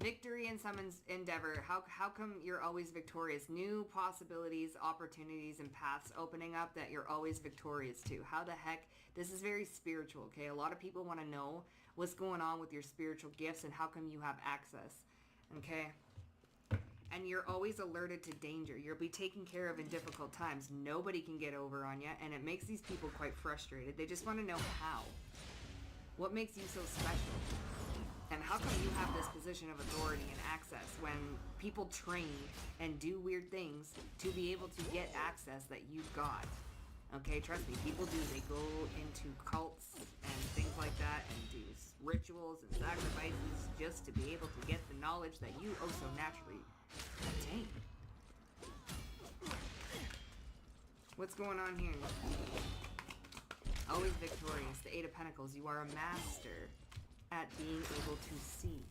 victory in some endeavor. How come you're always victorious? New possibilities, opportunities, and paths opening up that you're always victorious to. How the heck? This is very spiritual, okay? A lot of people want to know what's going on with your spiritual gifts and how come you have access, okay? And you're always alerted to danger. You'll be taken care of in difficult times. Nobody can get over on you, and it makes these people quite frustrated. They just want to know how. What makes you so special? And how come you have this position of authority and access when people train and do weird things to be able to get access that you've got? Okay, trust me, people do. They go into cults and things like that and do rituals and sacrifices just to be able to get the knowledge that you oh so naturally attain. What's going on here? Always victorious. The Eight of Pentacles. You are a master at being able to see.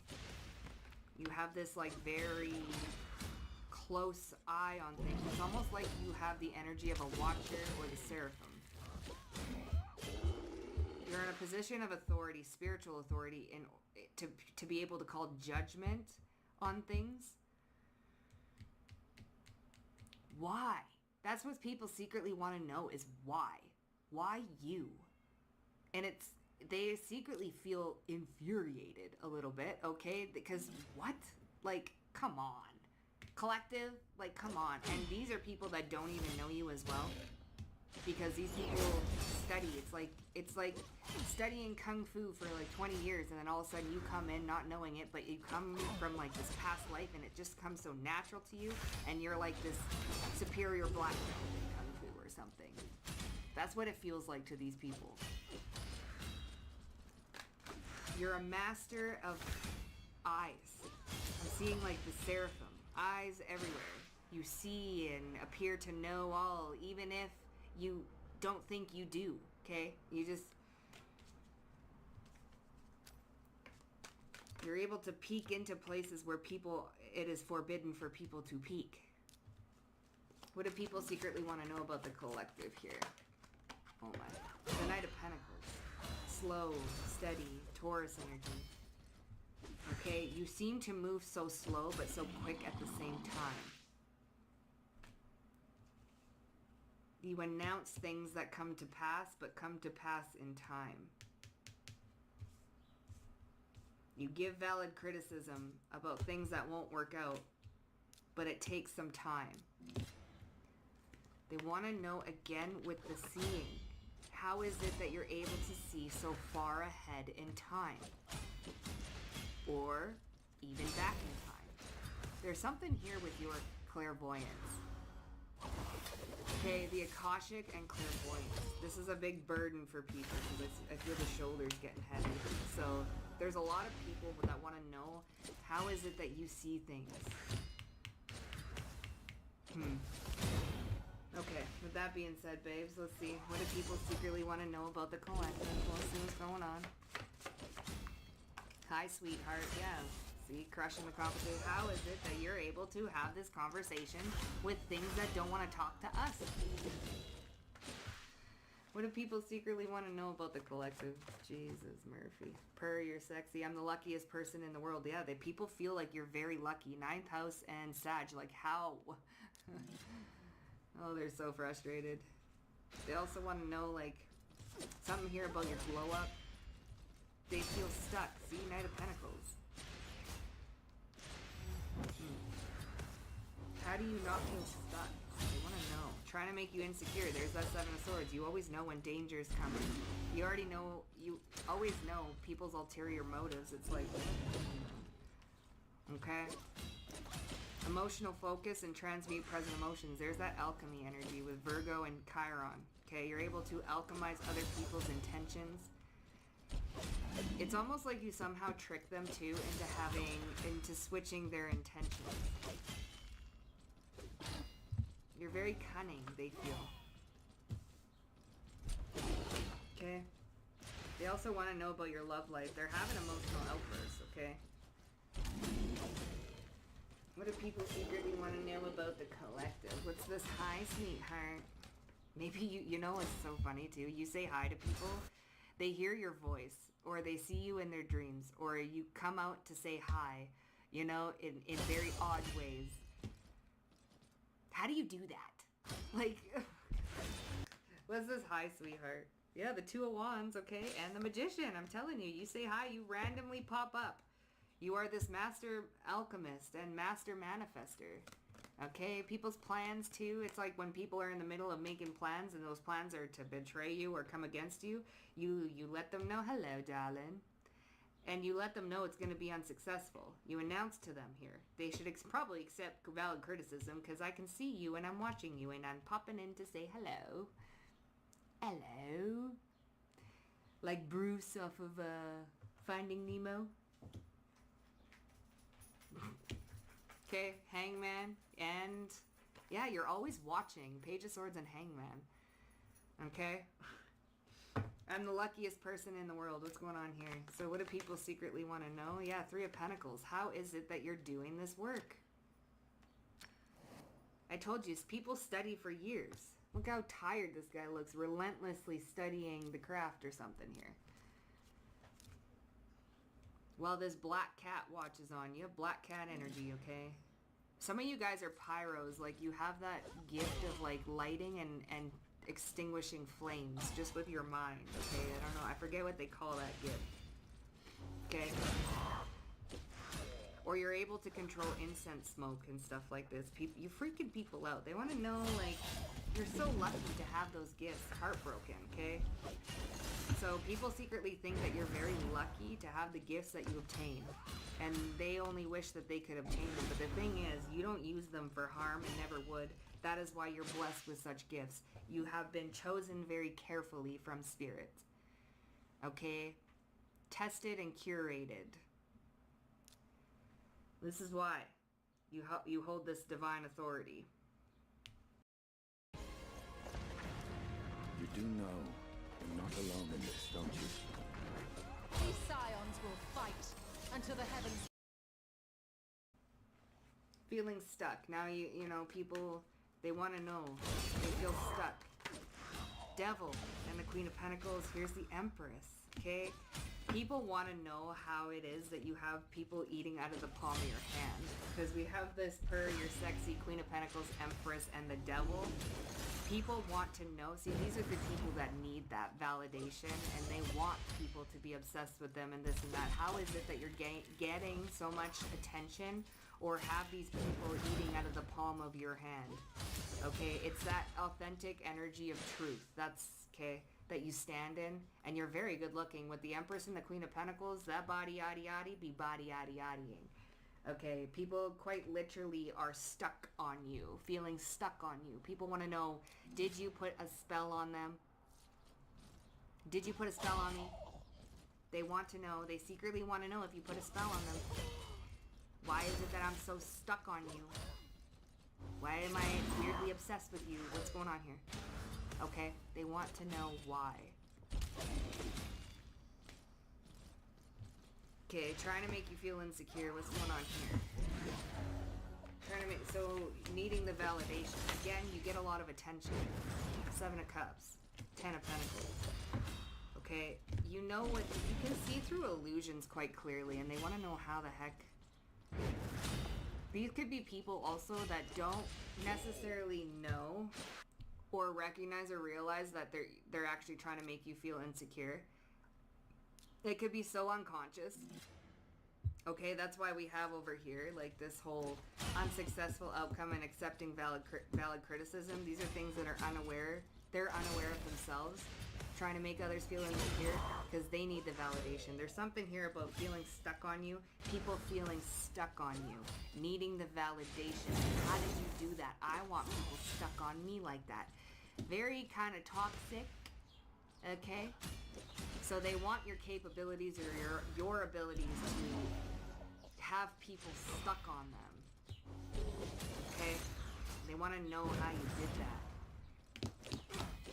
You have this like very close eye on things. It's almost like you have the energy of a watcher or the seraphim. You're in a position of authority, spiritual authority, to be able to call judgment on things. Why? That's what people secretly want to know is why. Why you? And they secretly feel infuriated a little bit, okay? Because what? Like, come on. Collective? Like, come on. And these are people that don't even know you as well. Because these people study. It's like studying Kung Fu for like 20 years and then all of a sudden you come in not knowing it, but you come from like this past life and it just comes so natural to you and you're like this superior black belt in Kung Fu or something. That's what it feels like to these people. You're a master of eyes. I'm seeing like the seraphim. Eyes everywhere. You see and appear to know all, even if you don't think you do, okay? You're able to peek into places where it is forbidden for people to peek. What do people secretly want to know about the collective here? Oh my. The Knight of Pentacles. Slow, steady, Taurus energy. Okay, you seem to move so slow but so quick at the same time. You announce things that come to pass, but come to pass in time. You give valid criticism about things that won't work out, but it takes some time. They want to know again with the seeing. How is it that you're able to see so far ahead in time? Or even back in time? There's something here with your clairvoyance. Okay, the Akashic and clairvoyance. This is a big burden for people because I feel the shoulders getting heavy. So there's a lot of people that want to know, how is it that you see things? Okay, with that being said, babes, let's see. What do people secretly want to know about the collective? We'll see what's going on. Hi, sweetheart. Yeah, See, crushing the competition. How is it that you're able to have this conversation with things that don't want to talk to us? What do people secretly want to know about the collective? Jesus, Murphy. Purr, you're sexy. I'm the luckiest person in the world. Yeah, people feel like you're very lucky. 9th house and Sag, like how? Oh, they're so frustrated. They also want to know, like, something here about your glow up. They feel stuck. See, Knight of Pentacles. How do you not feel stuck? They want to know. Trying to make you insecure. There's that 7 of Swords. You always know when danger's coming. You already know, you always know people's ulterior motives. It's like, okay? Emotional focus and transmute present emotions. There's that alchemy energy with Virgo and Chiron. Okay, you're able to alchemize other people's intentions. It's almost like you somehow trick them too into switching their intentions. You're very cunning, they feel. Okay. They also want to know about your love life. They're having emotional outbursts, okay? What do people secretly want to know about the collective? What's this? Hi, sweetheart. Maybe you know it's so funny too. You say hi to people, they hear your voice, or they see you in their dreams, or you come out to say hi, you know, in very odd ways. How do you do that? Like, what's this? Hi, sweetheart. Yeah, the 2 of Wands, okay? And the Magician. I'm telling you, you say hi, you randomly pop up. You are this master alchemist and master manifester. Okay? People's plans, too. It's like when people are in the middle of making plans and those plans are to betray you or come against you, you let them know, hello, darling. And you let them know it's going to be unsuccessful. You announce to them here. They should probably accept valid criticism because I can see you and I'm watching you and I'm popping in to say hello. Hello. Like Bruce off of Finding Nemo. Okay, Hangman. And yeah, you're always watching. Page of Swords and Hangman. Okay? I'm the luckiest person in the world. What's going on here? So what do people secretly want to know? Yeah, 3 of Pentacles. How is it that you're doing this work? I told you, people study for years. Look how tired this guy looks, relentlessly studying the craft or something here. Well, this black cat watches on you. Black cat energy, okay? Some of you guys are pyros. Like, you have that gift of, like, lighting and extinguishing flames just with your mind, okay? I don't know. I forget what they call that gift. Okay? Or you're able to control incense smoke and stuff like this. You freaking people out. They want to know, like, you're so lucky to have those gifts. Heartbroken, okay? So people secretly think that you're very lucky to have the gifts that you obtain. And they only wish that they could obtain them. But the thing is, you don't use them for harm and never would. That is why you're blessed with such gifts. You have been chosen very carefully from Spirit. Okay? Tested and curated. This is why you hold this divine authority. You do know you're not alone in this, don't you? These scions will fight until the heavens... Feeling stuck. Now you know, people, they want to know. They feel stuck. Devil and the Queen of Pentacles. Here's the Empress. Okay? People want to know how it is that you have people eating out of the palm of your hand. Because we have this your sexy Queen of Pentacles, Empress, and the Devil. People want to know. See, these are the people that need that validation, and they want people to be obsessed with them and this and that. How is it that you're getting so much attention or have these people eating out of the palm of your hand? Okay, it's that authentic energy of truth. That's, okay, that you stand in, and you're very good looking. With the Empress and the Queen of Pentacles, that body yaddy yaddy be body yaddy yaddying. Okay, people quite literally are stuck on you, feeling stuck on you. People want to know, did you put a spell on them? Did you put a spell on me? They want to know, they secretly want to know if you put a spell on them. Why is it that I'm so stuck on you? Why am I weirdly obsessed with you? What's going on here? Okay, they want to know why. Okay, trying to make you feel insecure. What's going on here? Trying to make, so needing the validation. Again, you get a lot of attention. 7 of Cups, 10 of Pentacles. Okay, you know what, you can see through illusions quite clearly, and they want to know how the heck. These could be people also that don't necessarily know or recognize or realize that they're actually trying to make you feel insecure. It could be so unconscious. Okay, that's why we have over here, like, this whole unsuccessful outcome and accepting valid criticism. These are things that are unaware. They're unaware of themselves, trying to make others feel insecure because they need the validation. There's something here about feeling stuck on you, people feeling stuck on you, needing the validation. How did you do that? I want people stuck on me like that. Very kind of toxic, okay? So they want your capabilities or your abilities to have people stuck on them, okay? They want to know how you did that.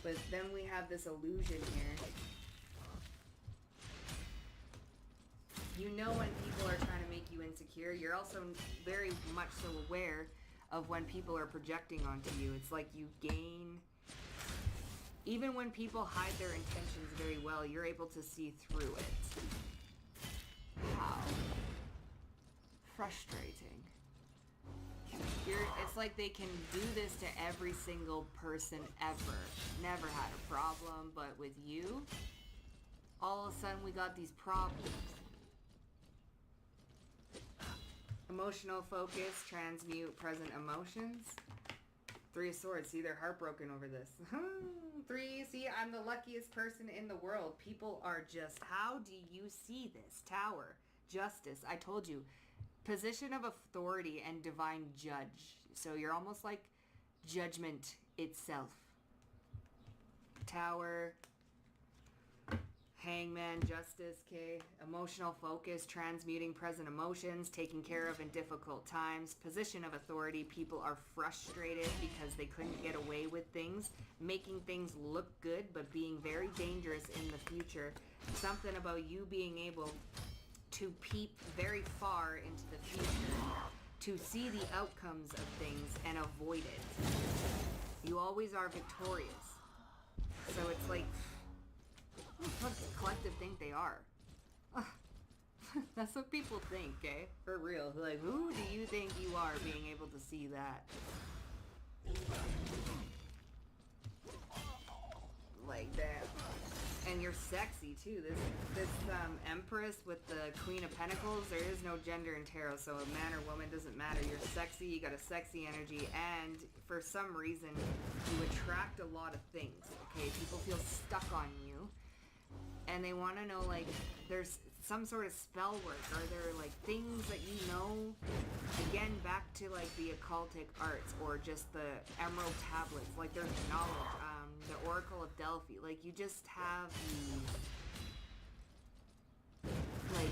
But then we have this illusion here. You know when people are trying to make you insecure. You're also very much so aware of when people are projecting onto you. It's like you gain... Even when people hide their intentions very well, you're able to see through it. How frustrating. It's like they can do this to every single person ever. Never had a problem, but with you, all of a sudden we got these problems. Emotional focus, transmute present emotions. 3 of Swords. See, they're heartbroken over this. 3, see, I'm the luckiest person in the world. People are just, how do you see this? Tower, Justice, I told you. Position of authority and divine judge. So you're almost like judgment itself. Tower, Hangman, Justice, okay. Emotional focus, transmuting present emotions, taking care of in difficult times. Position of authority, people are frustrated because they couldn't get away with things. Making things look good, but being very dangerous in the future. Something about you being able to peep very far into the future, to see the outcomes of things and avoid it. You always are victorious. So it's like, what does the collective think they are? That's what people think, eh? For real. Like, who do you think you are being able to see that? Like that. And you're sexy too. This Empress with the Queen of Pentacles, there is no gender in tarot, so a man or woman doesn't matter. You're sexy, you got a sexy energy, and for some reason, you attract a lot of things, okay? People feel stuck on you, and they want to know, like, there's some sort of spell work. Are there, like, things that you know? Again, back to, like, the occultic arts, or just the Emerald Tablets. Like, there's knowledge. The Oracle of Delphi. Like, you just have the... Like,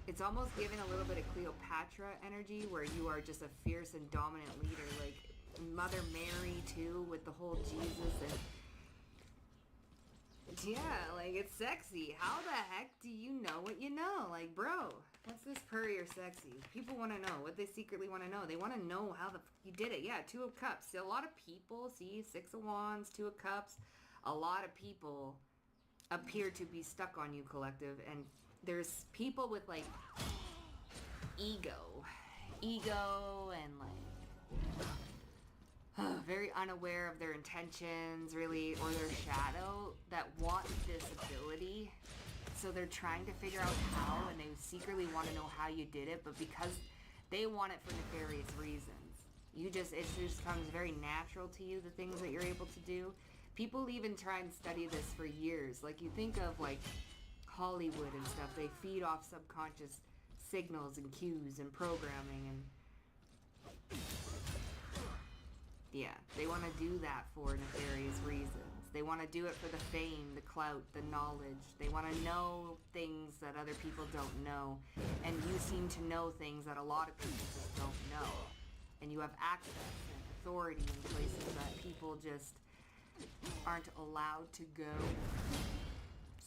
it's almost given a little bit of Cleopatra energy, where you are just a fierce and dominant leader. Like, Mother Mary, too, with the whole Jesus and... Yeah, like, it's sexy. How the heck do you know what you know? Like, bro, what's this purry or sexy? People want to know what they secretly want to know. They want to know how the you did it. Yeah, 2 of Cups. See, a lot of people, see, 6 of Wands, 2 of Cups. A lot of people appear to be stuck on you, collective. And there's people with, like, ego and, like... very unaware of their intentions, really, or their shadow, that want this ability. So they're trying to figure out how, and they secretly want to know how you did it, but because they want it for nefarious reasons. It just comes very natural to you, the things that you're able to do. People even try and study this for years. Like, you think of, like, Hollywood and stuff. They feed off subconscious signals and cues and programming and... Yeah, they want to do that for nefarious reasons. They want to do it for the fame, the clout, the knowledge. They want to know things that other people don't know. And you seem to know things that a lot of people just don't know. And you have access and authority in places that people just aren't allowed to go.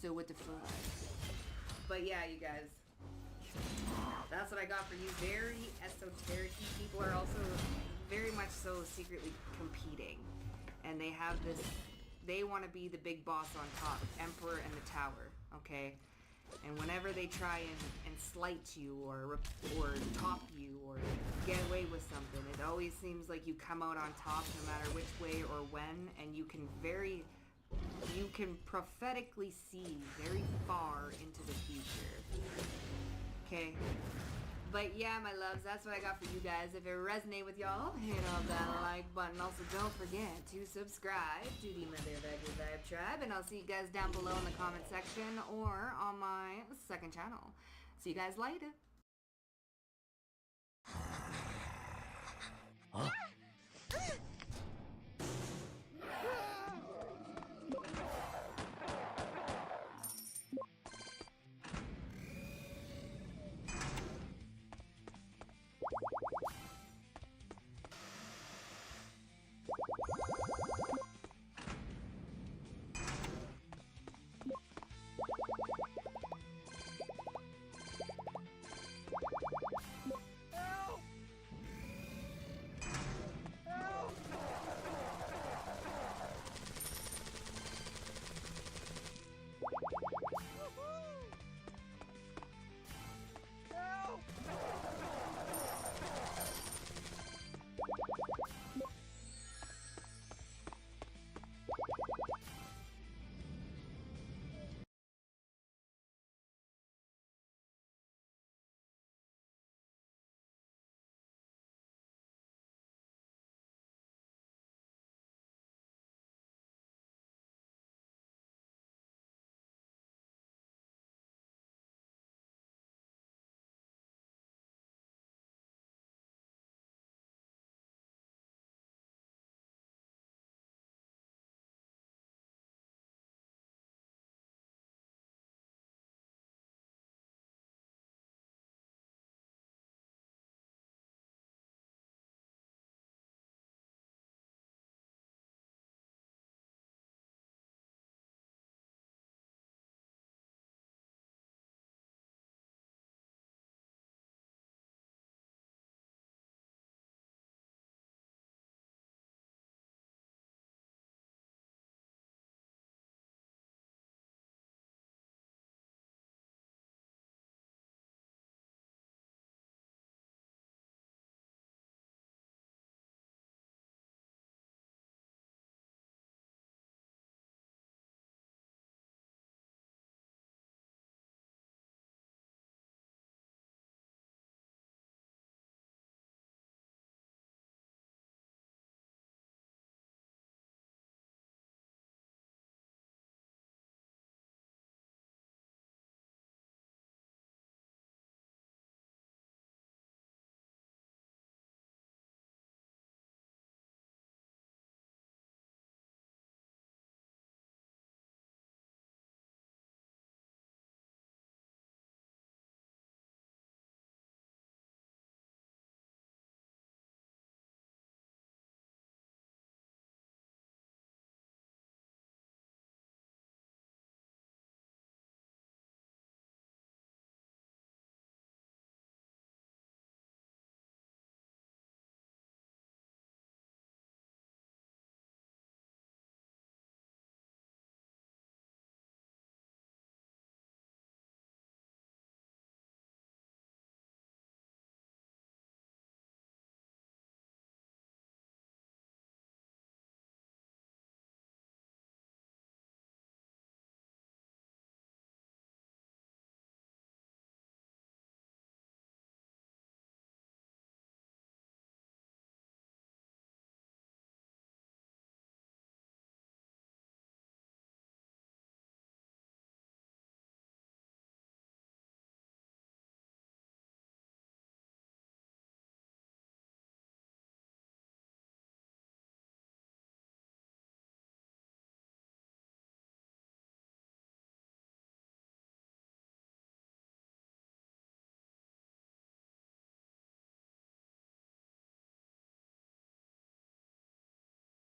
So what the fuck? But yeah, you guys, That's what I got for you. Very esoteric. People are also very much so secretly competing. And they have this, they want to be the big boss on top, Emperor and the Tower, okay? And whenever they try and slight you or top you or get away with something, it always seems like you come out on top no matter which way or when, and you can prophetically see very far into the future. Okay? But yeah, my loves, that's what I got for you guys. If it resonated with y'all, hit on that like button. Also, don't forget to subscribe to the Motherfucker Vibe Tribe, and I'll see you guys down below in the comment section or on my second channel. See you guys later.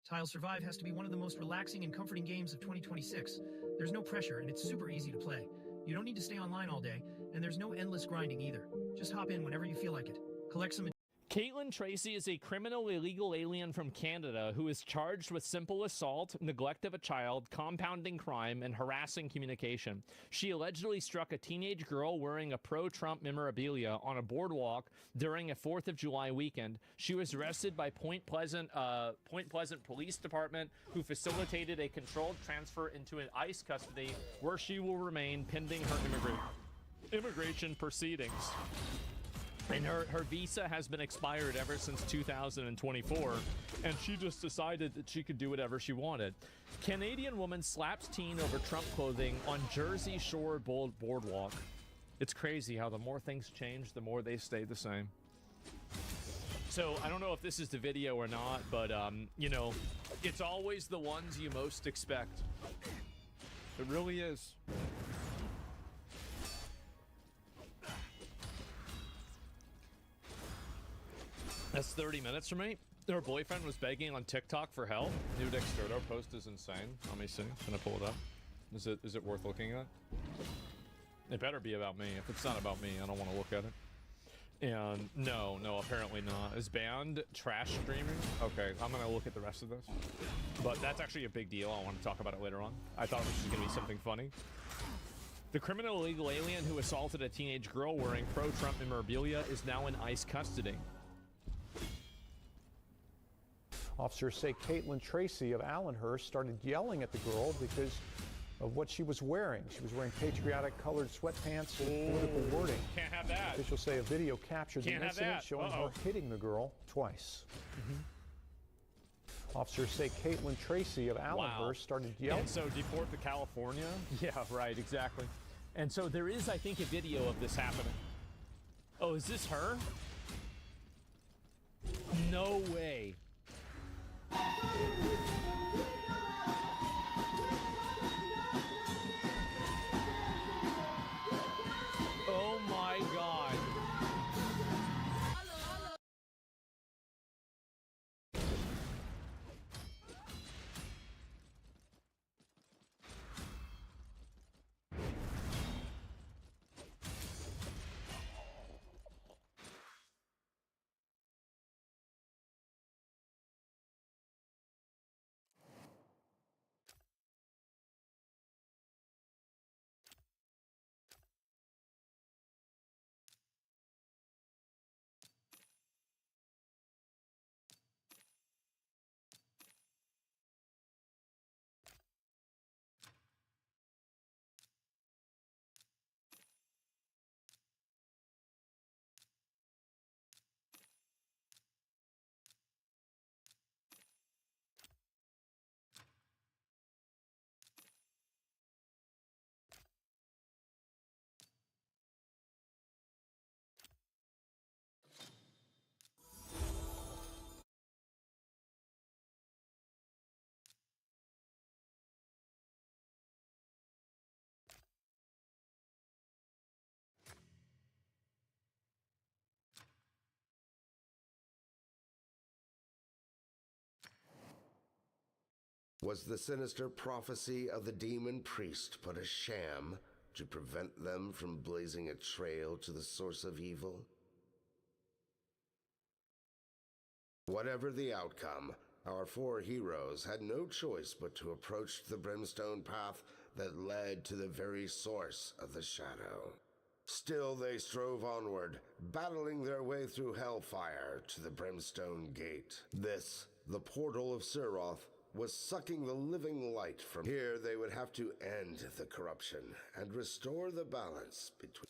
Tile Survive has to be one of the most relaxing and comforting games of 2026. There's no pressure, and it's super easy to play. You don't need to stay online all day, And there's no endless grinding either. Just hop in whenever you feel like it. Collect some... Caitlin Tracy is a criminal illegal alien from Canada who is charged with simple assault, neglect of a child, compounding crime, and harassing communication. She allegedly struck a teenage girl wearing a pro-Trump memorabilia on a boardwalk during a 4th of July weekend. She was arrested by Point Pleasant Police Department, who facilitated a controlled transfer into an ICE custody where she will remain pending her immigration proceedings. And her visa has been expired ever since 2024, and she just decided that she could do whatever she wanted. Canadian woman slaps teen over Trump clothing on Jersey Shore boardwalk. It's crazy how the more things change, the more they stay the same. So I don't know if this is the video or not, but you know, it's always the ones you most expect. It really is. That's 30 minutes for me. Her boyfriend was begging on TikTok for help. New Dexterdo post is insane. Let me see. Can I pull it up? Is it worth looking at? It better be about me. If it's not about me, I don't want to look at it. And no, apparently not. Is banned trash streaming? Okay, I'm gonna look at the rest of this. But that's actually a big deal. I want to talk about it later on. I thought it was just gonna be something funny. The criminal illegal alien who assaulted a teenage girl wearing pro-Trump memorabilia is now in ICE custody. Officers say Caitlin Tracy of Allenhurst started yelling at the girl because of what she was wearing. She was wearing patriotic colored sweatpants with political wording. Can't have that. Officials say a video captured the incident showing her hitting the girl twice. Officers say Caitlin Tracy of Allenhurst started yelling. And so deport to California? Yeah, right, exactly. And so there is, I think, a video of this happening. Oh, is this her? No way. Oh my God. Was the sinister prophecy of the demon priest but a sham to prevent them from blazing a trail to the source of evil? Whatever the outcome, our four heroes had no choice but to approach the brimstone path that led to the very source of the shadow. Still they strove onward, battling their way through hellfire to the brimstone gate. This, the portal of Siroth, was sucking the living light from here. They would have to end the corruption and restore the balance between.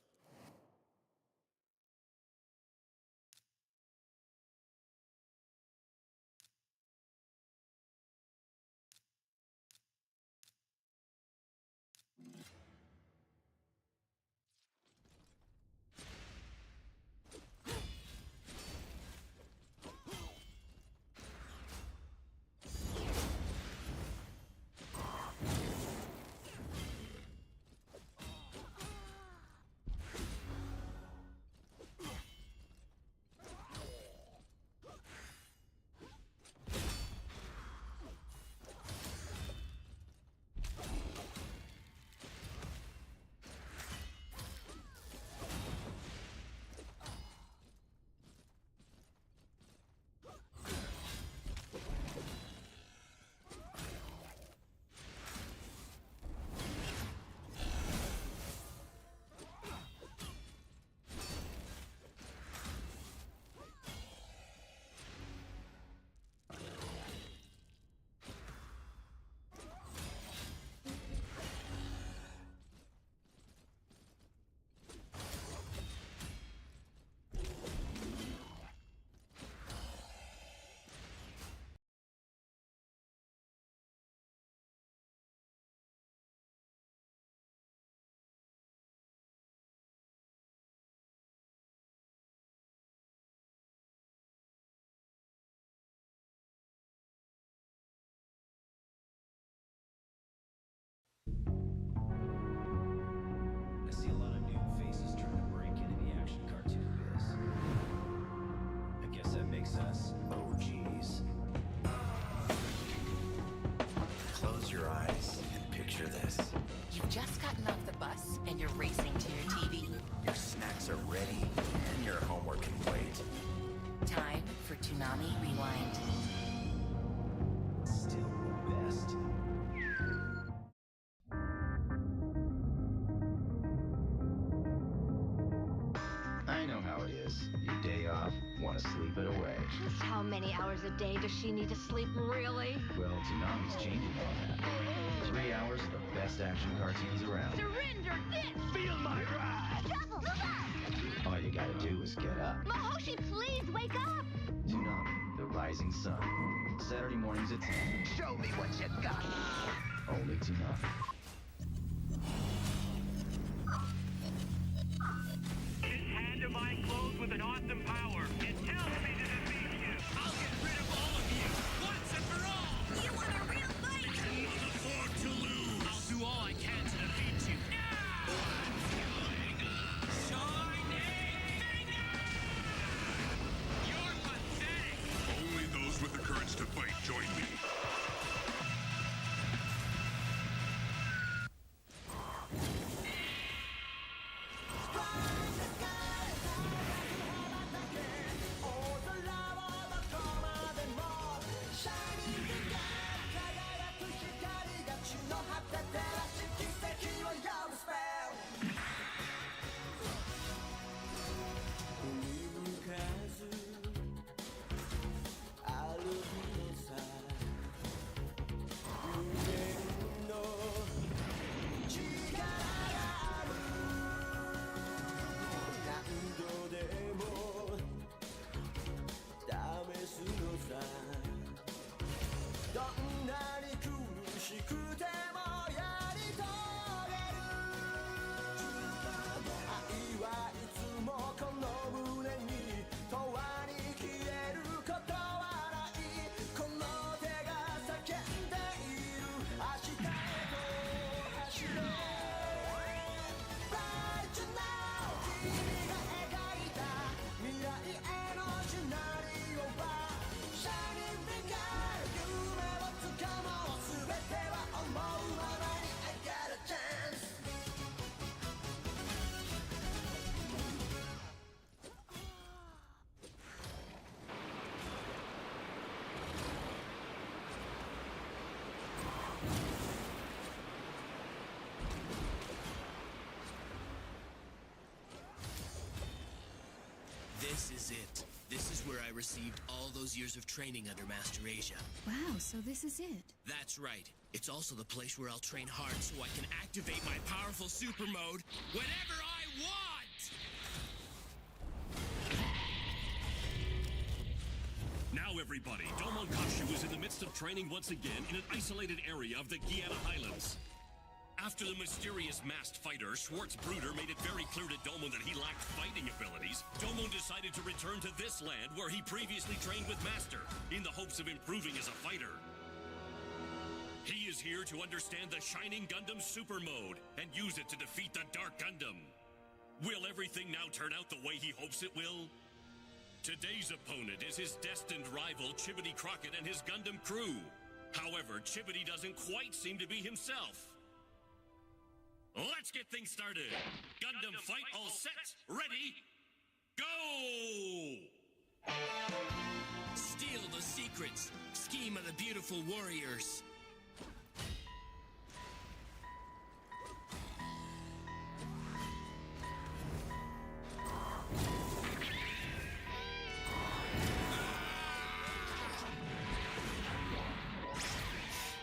after this. You've just gotten off the bus and you're racing to your TV. Your snacks are ready, and your homework can wait. Time for Toonami Rewind. Still the best. I know how it is. Your day off, want to sleep it away. Just how many hours a day does she need to sleep, really? Well, Toonami's changing all that. 3 hours of the best action cartoons around. Surrender this! Feel my wrath! Double, All you gotta do is get up. Mahoshi, please wake up! Toonami, the rising sun. Saturday mornings at 10. Show me what you got! Only Toonami. This hand of mine glows with an awesome power. It tells me to defeat you. I'll get rid of all of you, once and for all. You want a real fight? You can afford to lose. I'll do all I can to defeat you. Now! Shining Finger! You're pathetic. Only those with the courage to fight join me. This is it. This is where I received all those years of training under Master Asia. Wow, so this is it. That's right. It's also the place where I'll train hard so I can activate my powerful super mode whenever I want! Now everybody, Domon Kashu is in the midst of training once again in an isolated area of the Guyana Highlands. After the mysterious masked fighter, Schwartz Bruder, made it very clear to Domon that he lacked fighting abilities, Domon decided to return to this land where he previously trained with Master, in the hopes of improving as a fighter. He is here to understand the Shining Gundam Super Mode, and use it to defeat the Dark Gundam. Will everything now turn out the way he hopes it will? Today's opponent is his destined rival, Chibity Crockett, and his Gundam crew. However, Chibity doesn't quite seem to be himself. Let's get things started. Gundam fight all set. Ready? Go! Steal the secrets. Scheme of the beautiful warriors.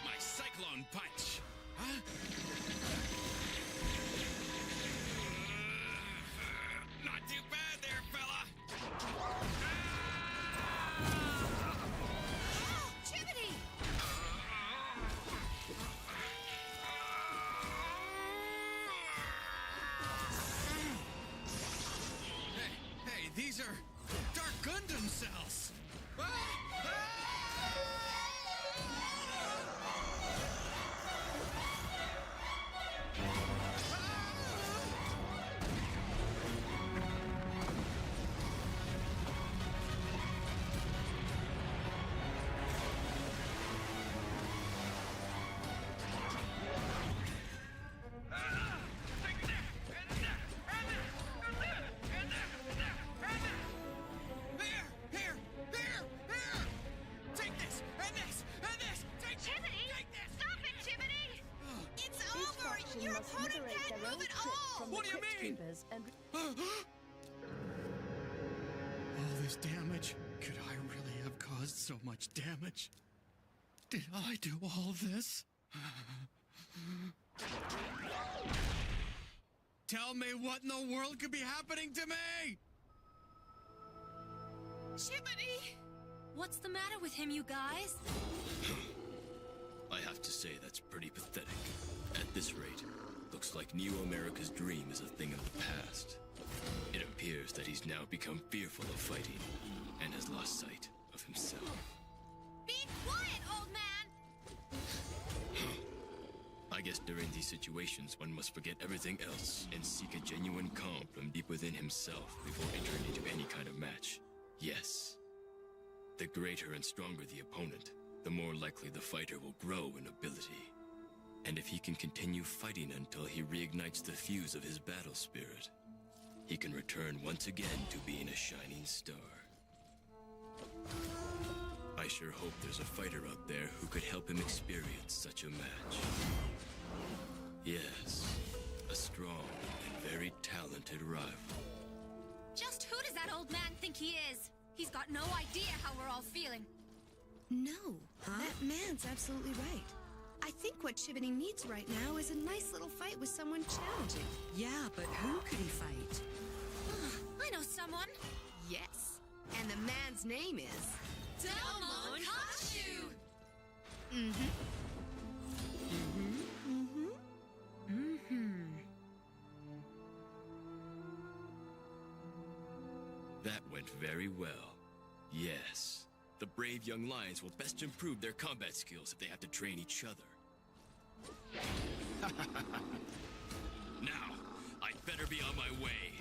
My Cyclone Punch. Huh? Not too bad there, fella. Chibity! Hey, these are Dark Gundam cells. Remove it all! What do you mean? All this damage. Could I really have caused so much damage? Did I do all this? Tell me what in the world could be happening to me? Chimney! What's the matter with him, you guys? I have to say that's pretty pathetic. At this rate, looks like Neo America's dream is a thing of the past. It appears that he's now become fearful of fighting and has lost sight of himself. Be quiet, old man! I guess during these situations, one must forget everything else and seek a genuine calm from deep within himself before entering into any kind of match. Yes. The greater and stronger the opponent, the more likely the fighter will grow in ability. And if he can continue fighting until he reignites the fuse of his battle spirit, he can return once again to being a shining star. I sure hope there's a fighter out there who could help him experience such a match. Yes, a strong and very talented rival. Just who does that old man think he is? He's got no idea how we're all feeling. No, that man's absolutely right. I think what Chibney needs right now is a nice little fight with someone challenging. Yeah, but who could he fight? I know someone. Yes, and the man's name is... Domon Kasshu! That went very well. Yes. The brave young lions will best improve their combat skills if they have to train each other. Now, I'd better be on my way.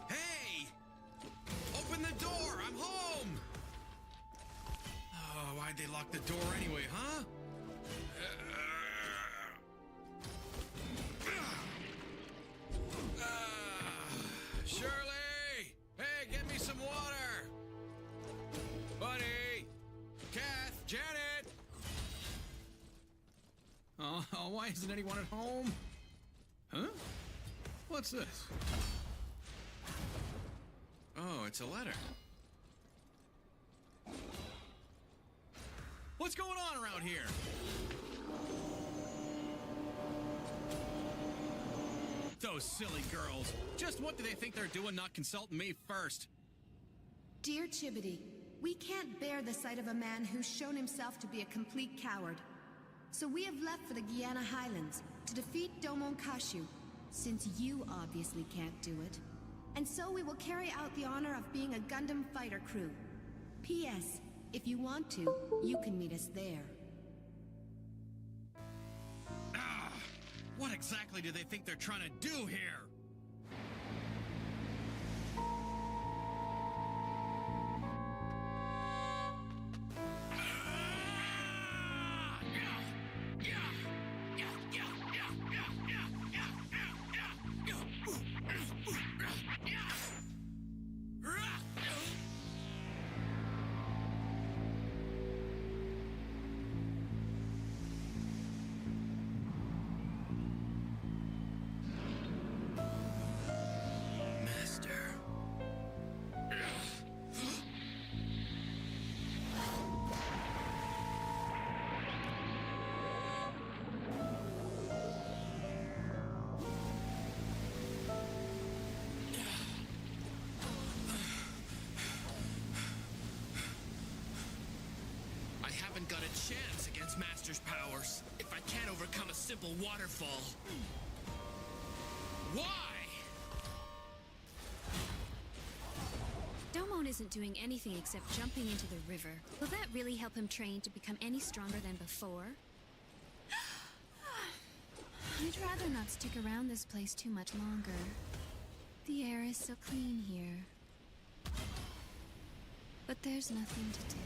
Hey! Open the door! I'm home! Oh, why'd they lock the door anyway, huh? Shirley! Hey, get me some water! Buddy! Kath! Janet! Oh, why isn't anyone at home? Huh? What's this? Oh, it's a letter. What's going on around here? Those silly girls. Just what do they think they're doing not consulting me first? Dear Chibney, we can't bear the sight of a man who's shown himself to be a complete coward. So we have left for the Guyana Highlands to defeat Domon Kasshu, since you obviously can't do it. And so we will carry out the honor of being a Gundam fighter crew. P.S. If you want to, you can meet us there. What exactly do they think they're trying to do here? Got a chance against Master's powers if I can't overcome a simple waterfall. Why? Domon isn't doing anything except jumping into the river. Will that really help him train to become any stronger than before? I'd rather not stick around this place too much longer. The air is so clean here. But there's nothing to do.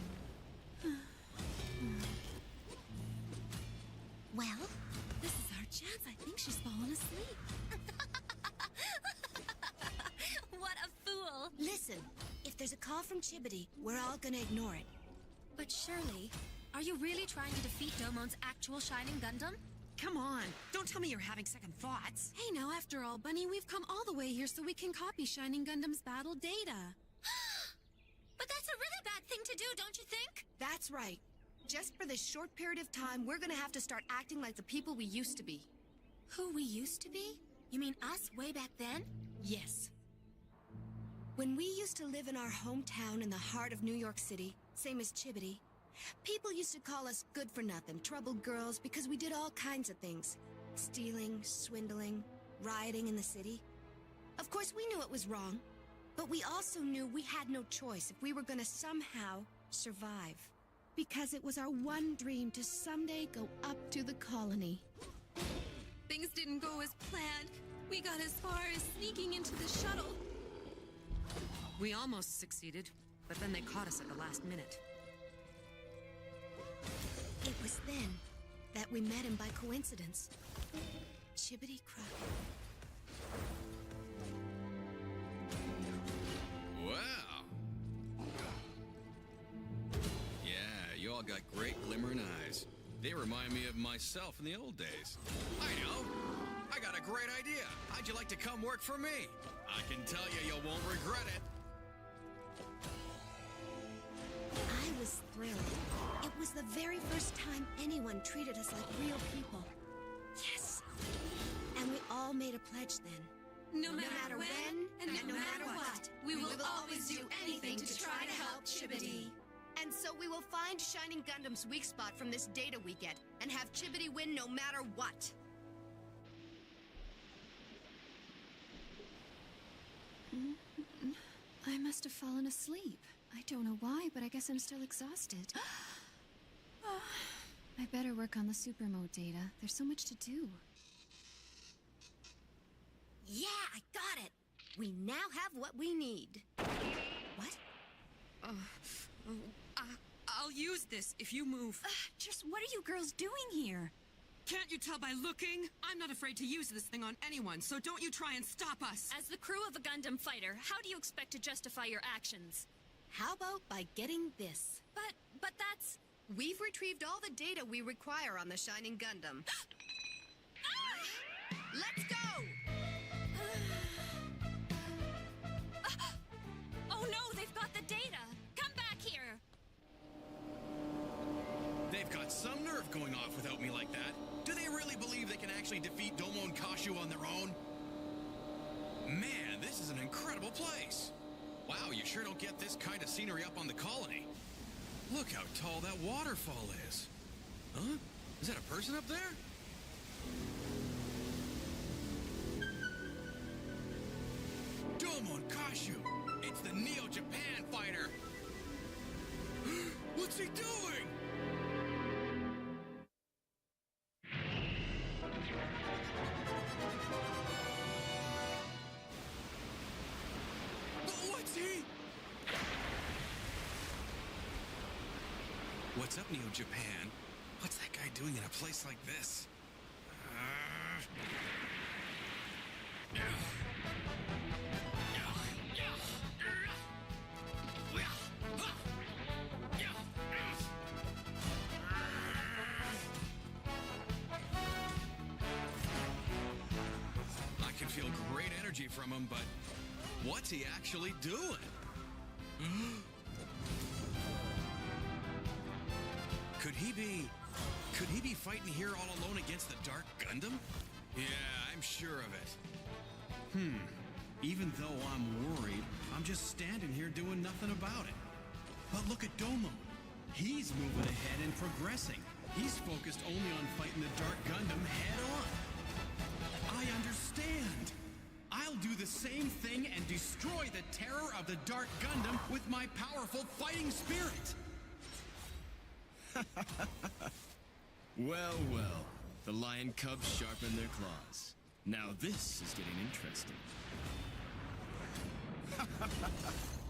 Well, this is our chance. I think she's fallen asleep. What a fool. Listen, if there's a call from Chibney, we're all gonna ignore it. But Shirley, are you really trying to defeat Domon's actual Shining Gundam? come on. Don't tell me you're having second thoughts. Hey, now, after all, Bunny, we've come all the way here so we can copy Shining Gundam's battle data. But that's a really bad thing to do, don't you think? That's right. Just for this short period of time, we're gonna have to start acting like the people we used to be. Who we used to be? You mean us way back then? Yes. When we used to live in our hometown in the heart of New York City, same as Chibity, people used to call us good-for-nothing, troubled girls, because we did all kinds of things. Stealing, swindling, rioting in the city. Of course, we knew it was wrong, but we also knew we had no choice if we were gonna somehow survive. Because it was our one dream to someday go up to the colony. Things didn't go as planned. We got as far as sneaking into the shuttle. We almost succeeded, but then they caught us at the last minute. It was then that we met him by coincidence. Chibity Crockett. Wow. Yeah, you all got great glimmering eyes. They remind me of myself in the old days. I know. I got a great idea. How'd you like to come work for me? I can tell you won't regret it. I was thrilled. It was the very first time anyone treated us like real people. Yes. And we all made a pledge then. No matter when and no matter what, we will always do anything to try to help Chibity. And so we will find Shining Gundam's weak spot from this data we get, and have Chibity win no matter what. I must have fallen asleep. I don't know why, but I guess I'm still exhausted. I better work on the super mode data. There's so much to do. Yeah, I got it. We now have what we need. What? I'll use this if you move. Just what are you girls doing here? Can't you tell by looking? I'm not afraid to use this thing on anyone, so don't you try and stop us. As the crew of a Gundam fighter, how do you expect to justify your actions? How about by getting this? But that's... We've retrieved all the data we require on the Shining Gundam. Let's go! Oh no, they've got the data! Come back here! They've got some nerve going off without me like that. Do they really believe they can actually defeat Domon Kashu on their own? Man, this is an incredible place. Wow, you sure don't get this kind of scenery up on the colony. Look how tall that waterfall is. Huh? Is that a person up there? Domon Kashu! It's the Neo Japan fighter! What's he doing? What's he? What's up, Neo Japan? What's that guy doing in a place like this? I can feel great energy from him, but what's he actually doing? Could he be fighting here all alone against the Dark Gundam? Yeah, I'm sure of it. Even though I'm worried, I'm just standing here doing nothing about it. But look at Domon. He's moving ahead and progressing. He's focused only on fighting the Dark Gundam head on. I understand. I'll do the same thing and destroy the terror of the Dark Gundam with my powerful fighting spirit. Well, well. The lion cubs sharpen their claws. Now this is getting interesting.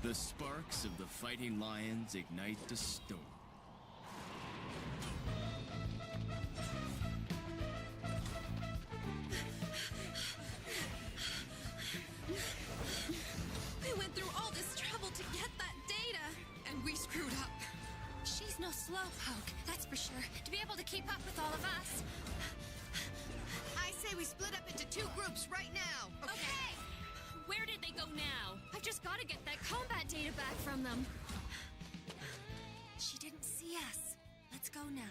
The sparks of the fighting lions ignite the storm. We went through all this trouble to get that data, and we screwed up. She's no slowpoke, that's for sure, to be able to keep up with all of us. say we split up into 2 groups right now. Okay. Where did they go now? I've just got to get that combat data back from them. She didn't see us. Let's go now.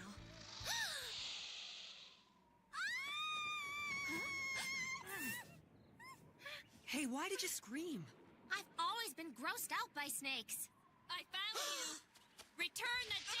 Hey, why did you scream? I've always been grossed out by snakes. I found you. Return the data.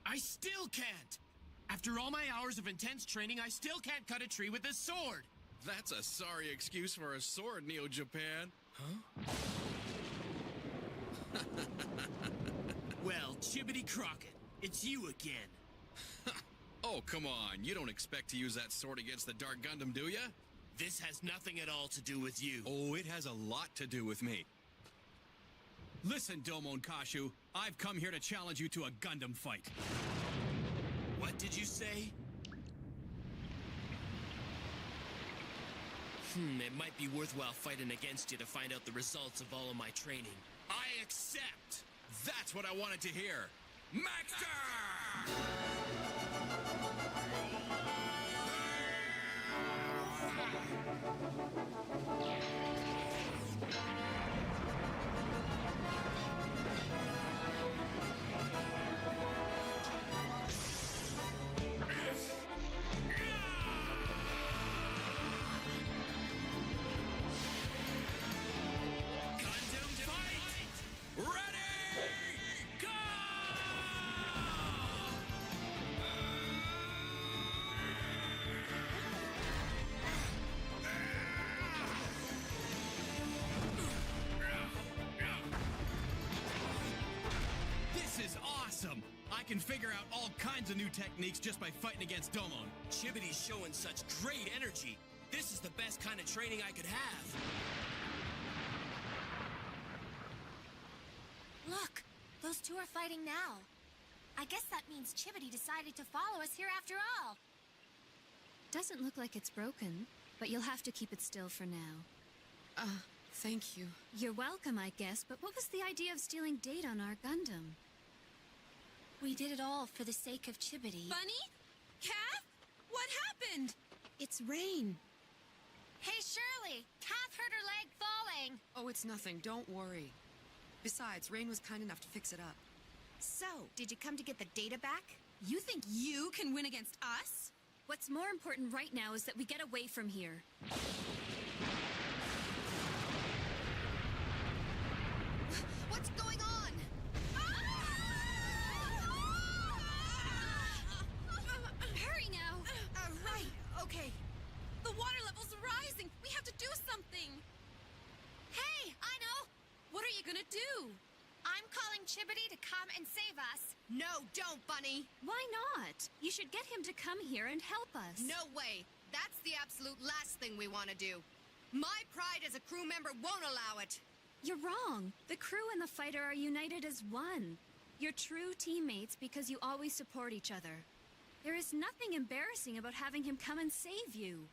I still can't! After all my hours of intense training, I still can't cut a tree with this sword! That's a sorry excuse for a sword, Neo Japan. Huh? Well, Chibbity Crockett, it's you again. Oh, come on. You don't expect to use that sword against the Dark Gundam, do ya? This has nothing at all to do with you. Oh, it has a lot to do with me. Listen, Domon Kashu, I've come here to challenge you to a Gundam fight. What did you say? It might be worthwhile fighting against you to find out the results of all of my training. I accept! That's what I wanted to hear. Maxter! I can figure out all kinds of new techniques just by fighting against Domon. Chibbity's showing such great energy. This is the best kind of training I could have. Look, those 2 are fighting now. I guess that means Chibbity decided to follow us here after all. Doesn't look like it's broken, but you'll have to keep it still for now. Thank you. You're welcome, I guess, but what was the idea of stealing data on our Gundam? We did it all for the sake of Chibbity. Bunny? Kath? What happened? It's Rain. Hey, Shirley! Kath hurt her leg falling! Oh, it's nothing. Don't worry. Besides, Rain was kind enough to fix it up. So, did you come to get the data back? You think you can win against us? What's more important right now is that we get away from here. What's going on? Hurry now! Right, okay. The water level's rising! We have to do something! Hey, I know! What are you gonna do? I'm calling Chibbity to come and save us. No, don't, Bunny! Why not? You should get him to come here and help us. No way! That's the absolute last thing we want to do. My pride as a crew member won't allow it. You're wrong. The crew and the fighter are united as one. You're true teammates because you always support each other. There is nothing embarrassing about having him come and save you.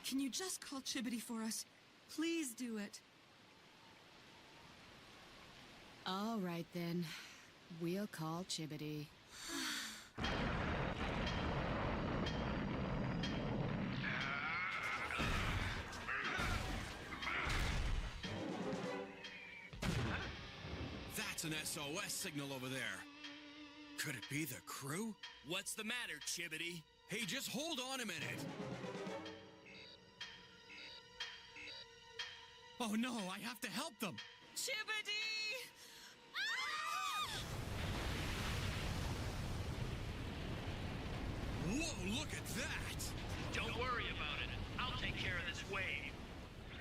Can you just call Chibbity for us? Please do it. All right, then. We'll call Chibbity. That's an SOS signal over there. Could it be the crew? What's the matter, Chibbity? Hey, just hold on a minute. Oh no, I have to help them. Chibbity! Whoa, look at that! Don't worry about it. I'll take care of this wave.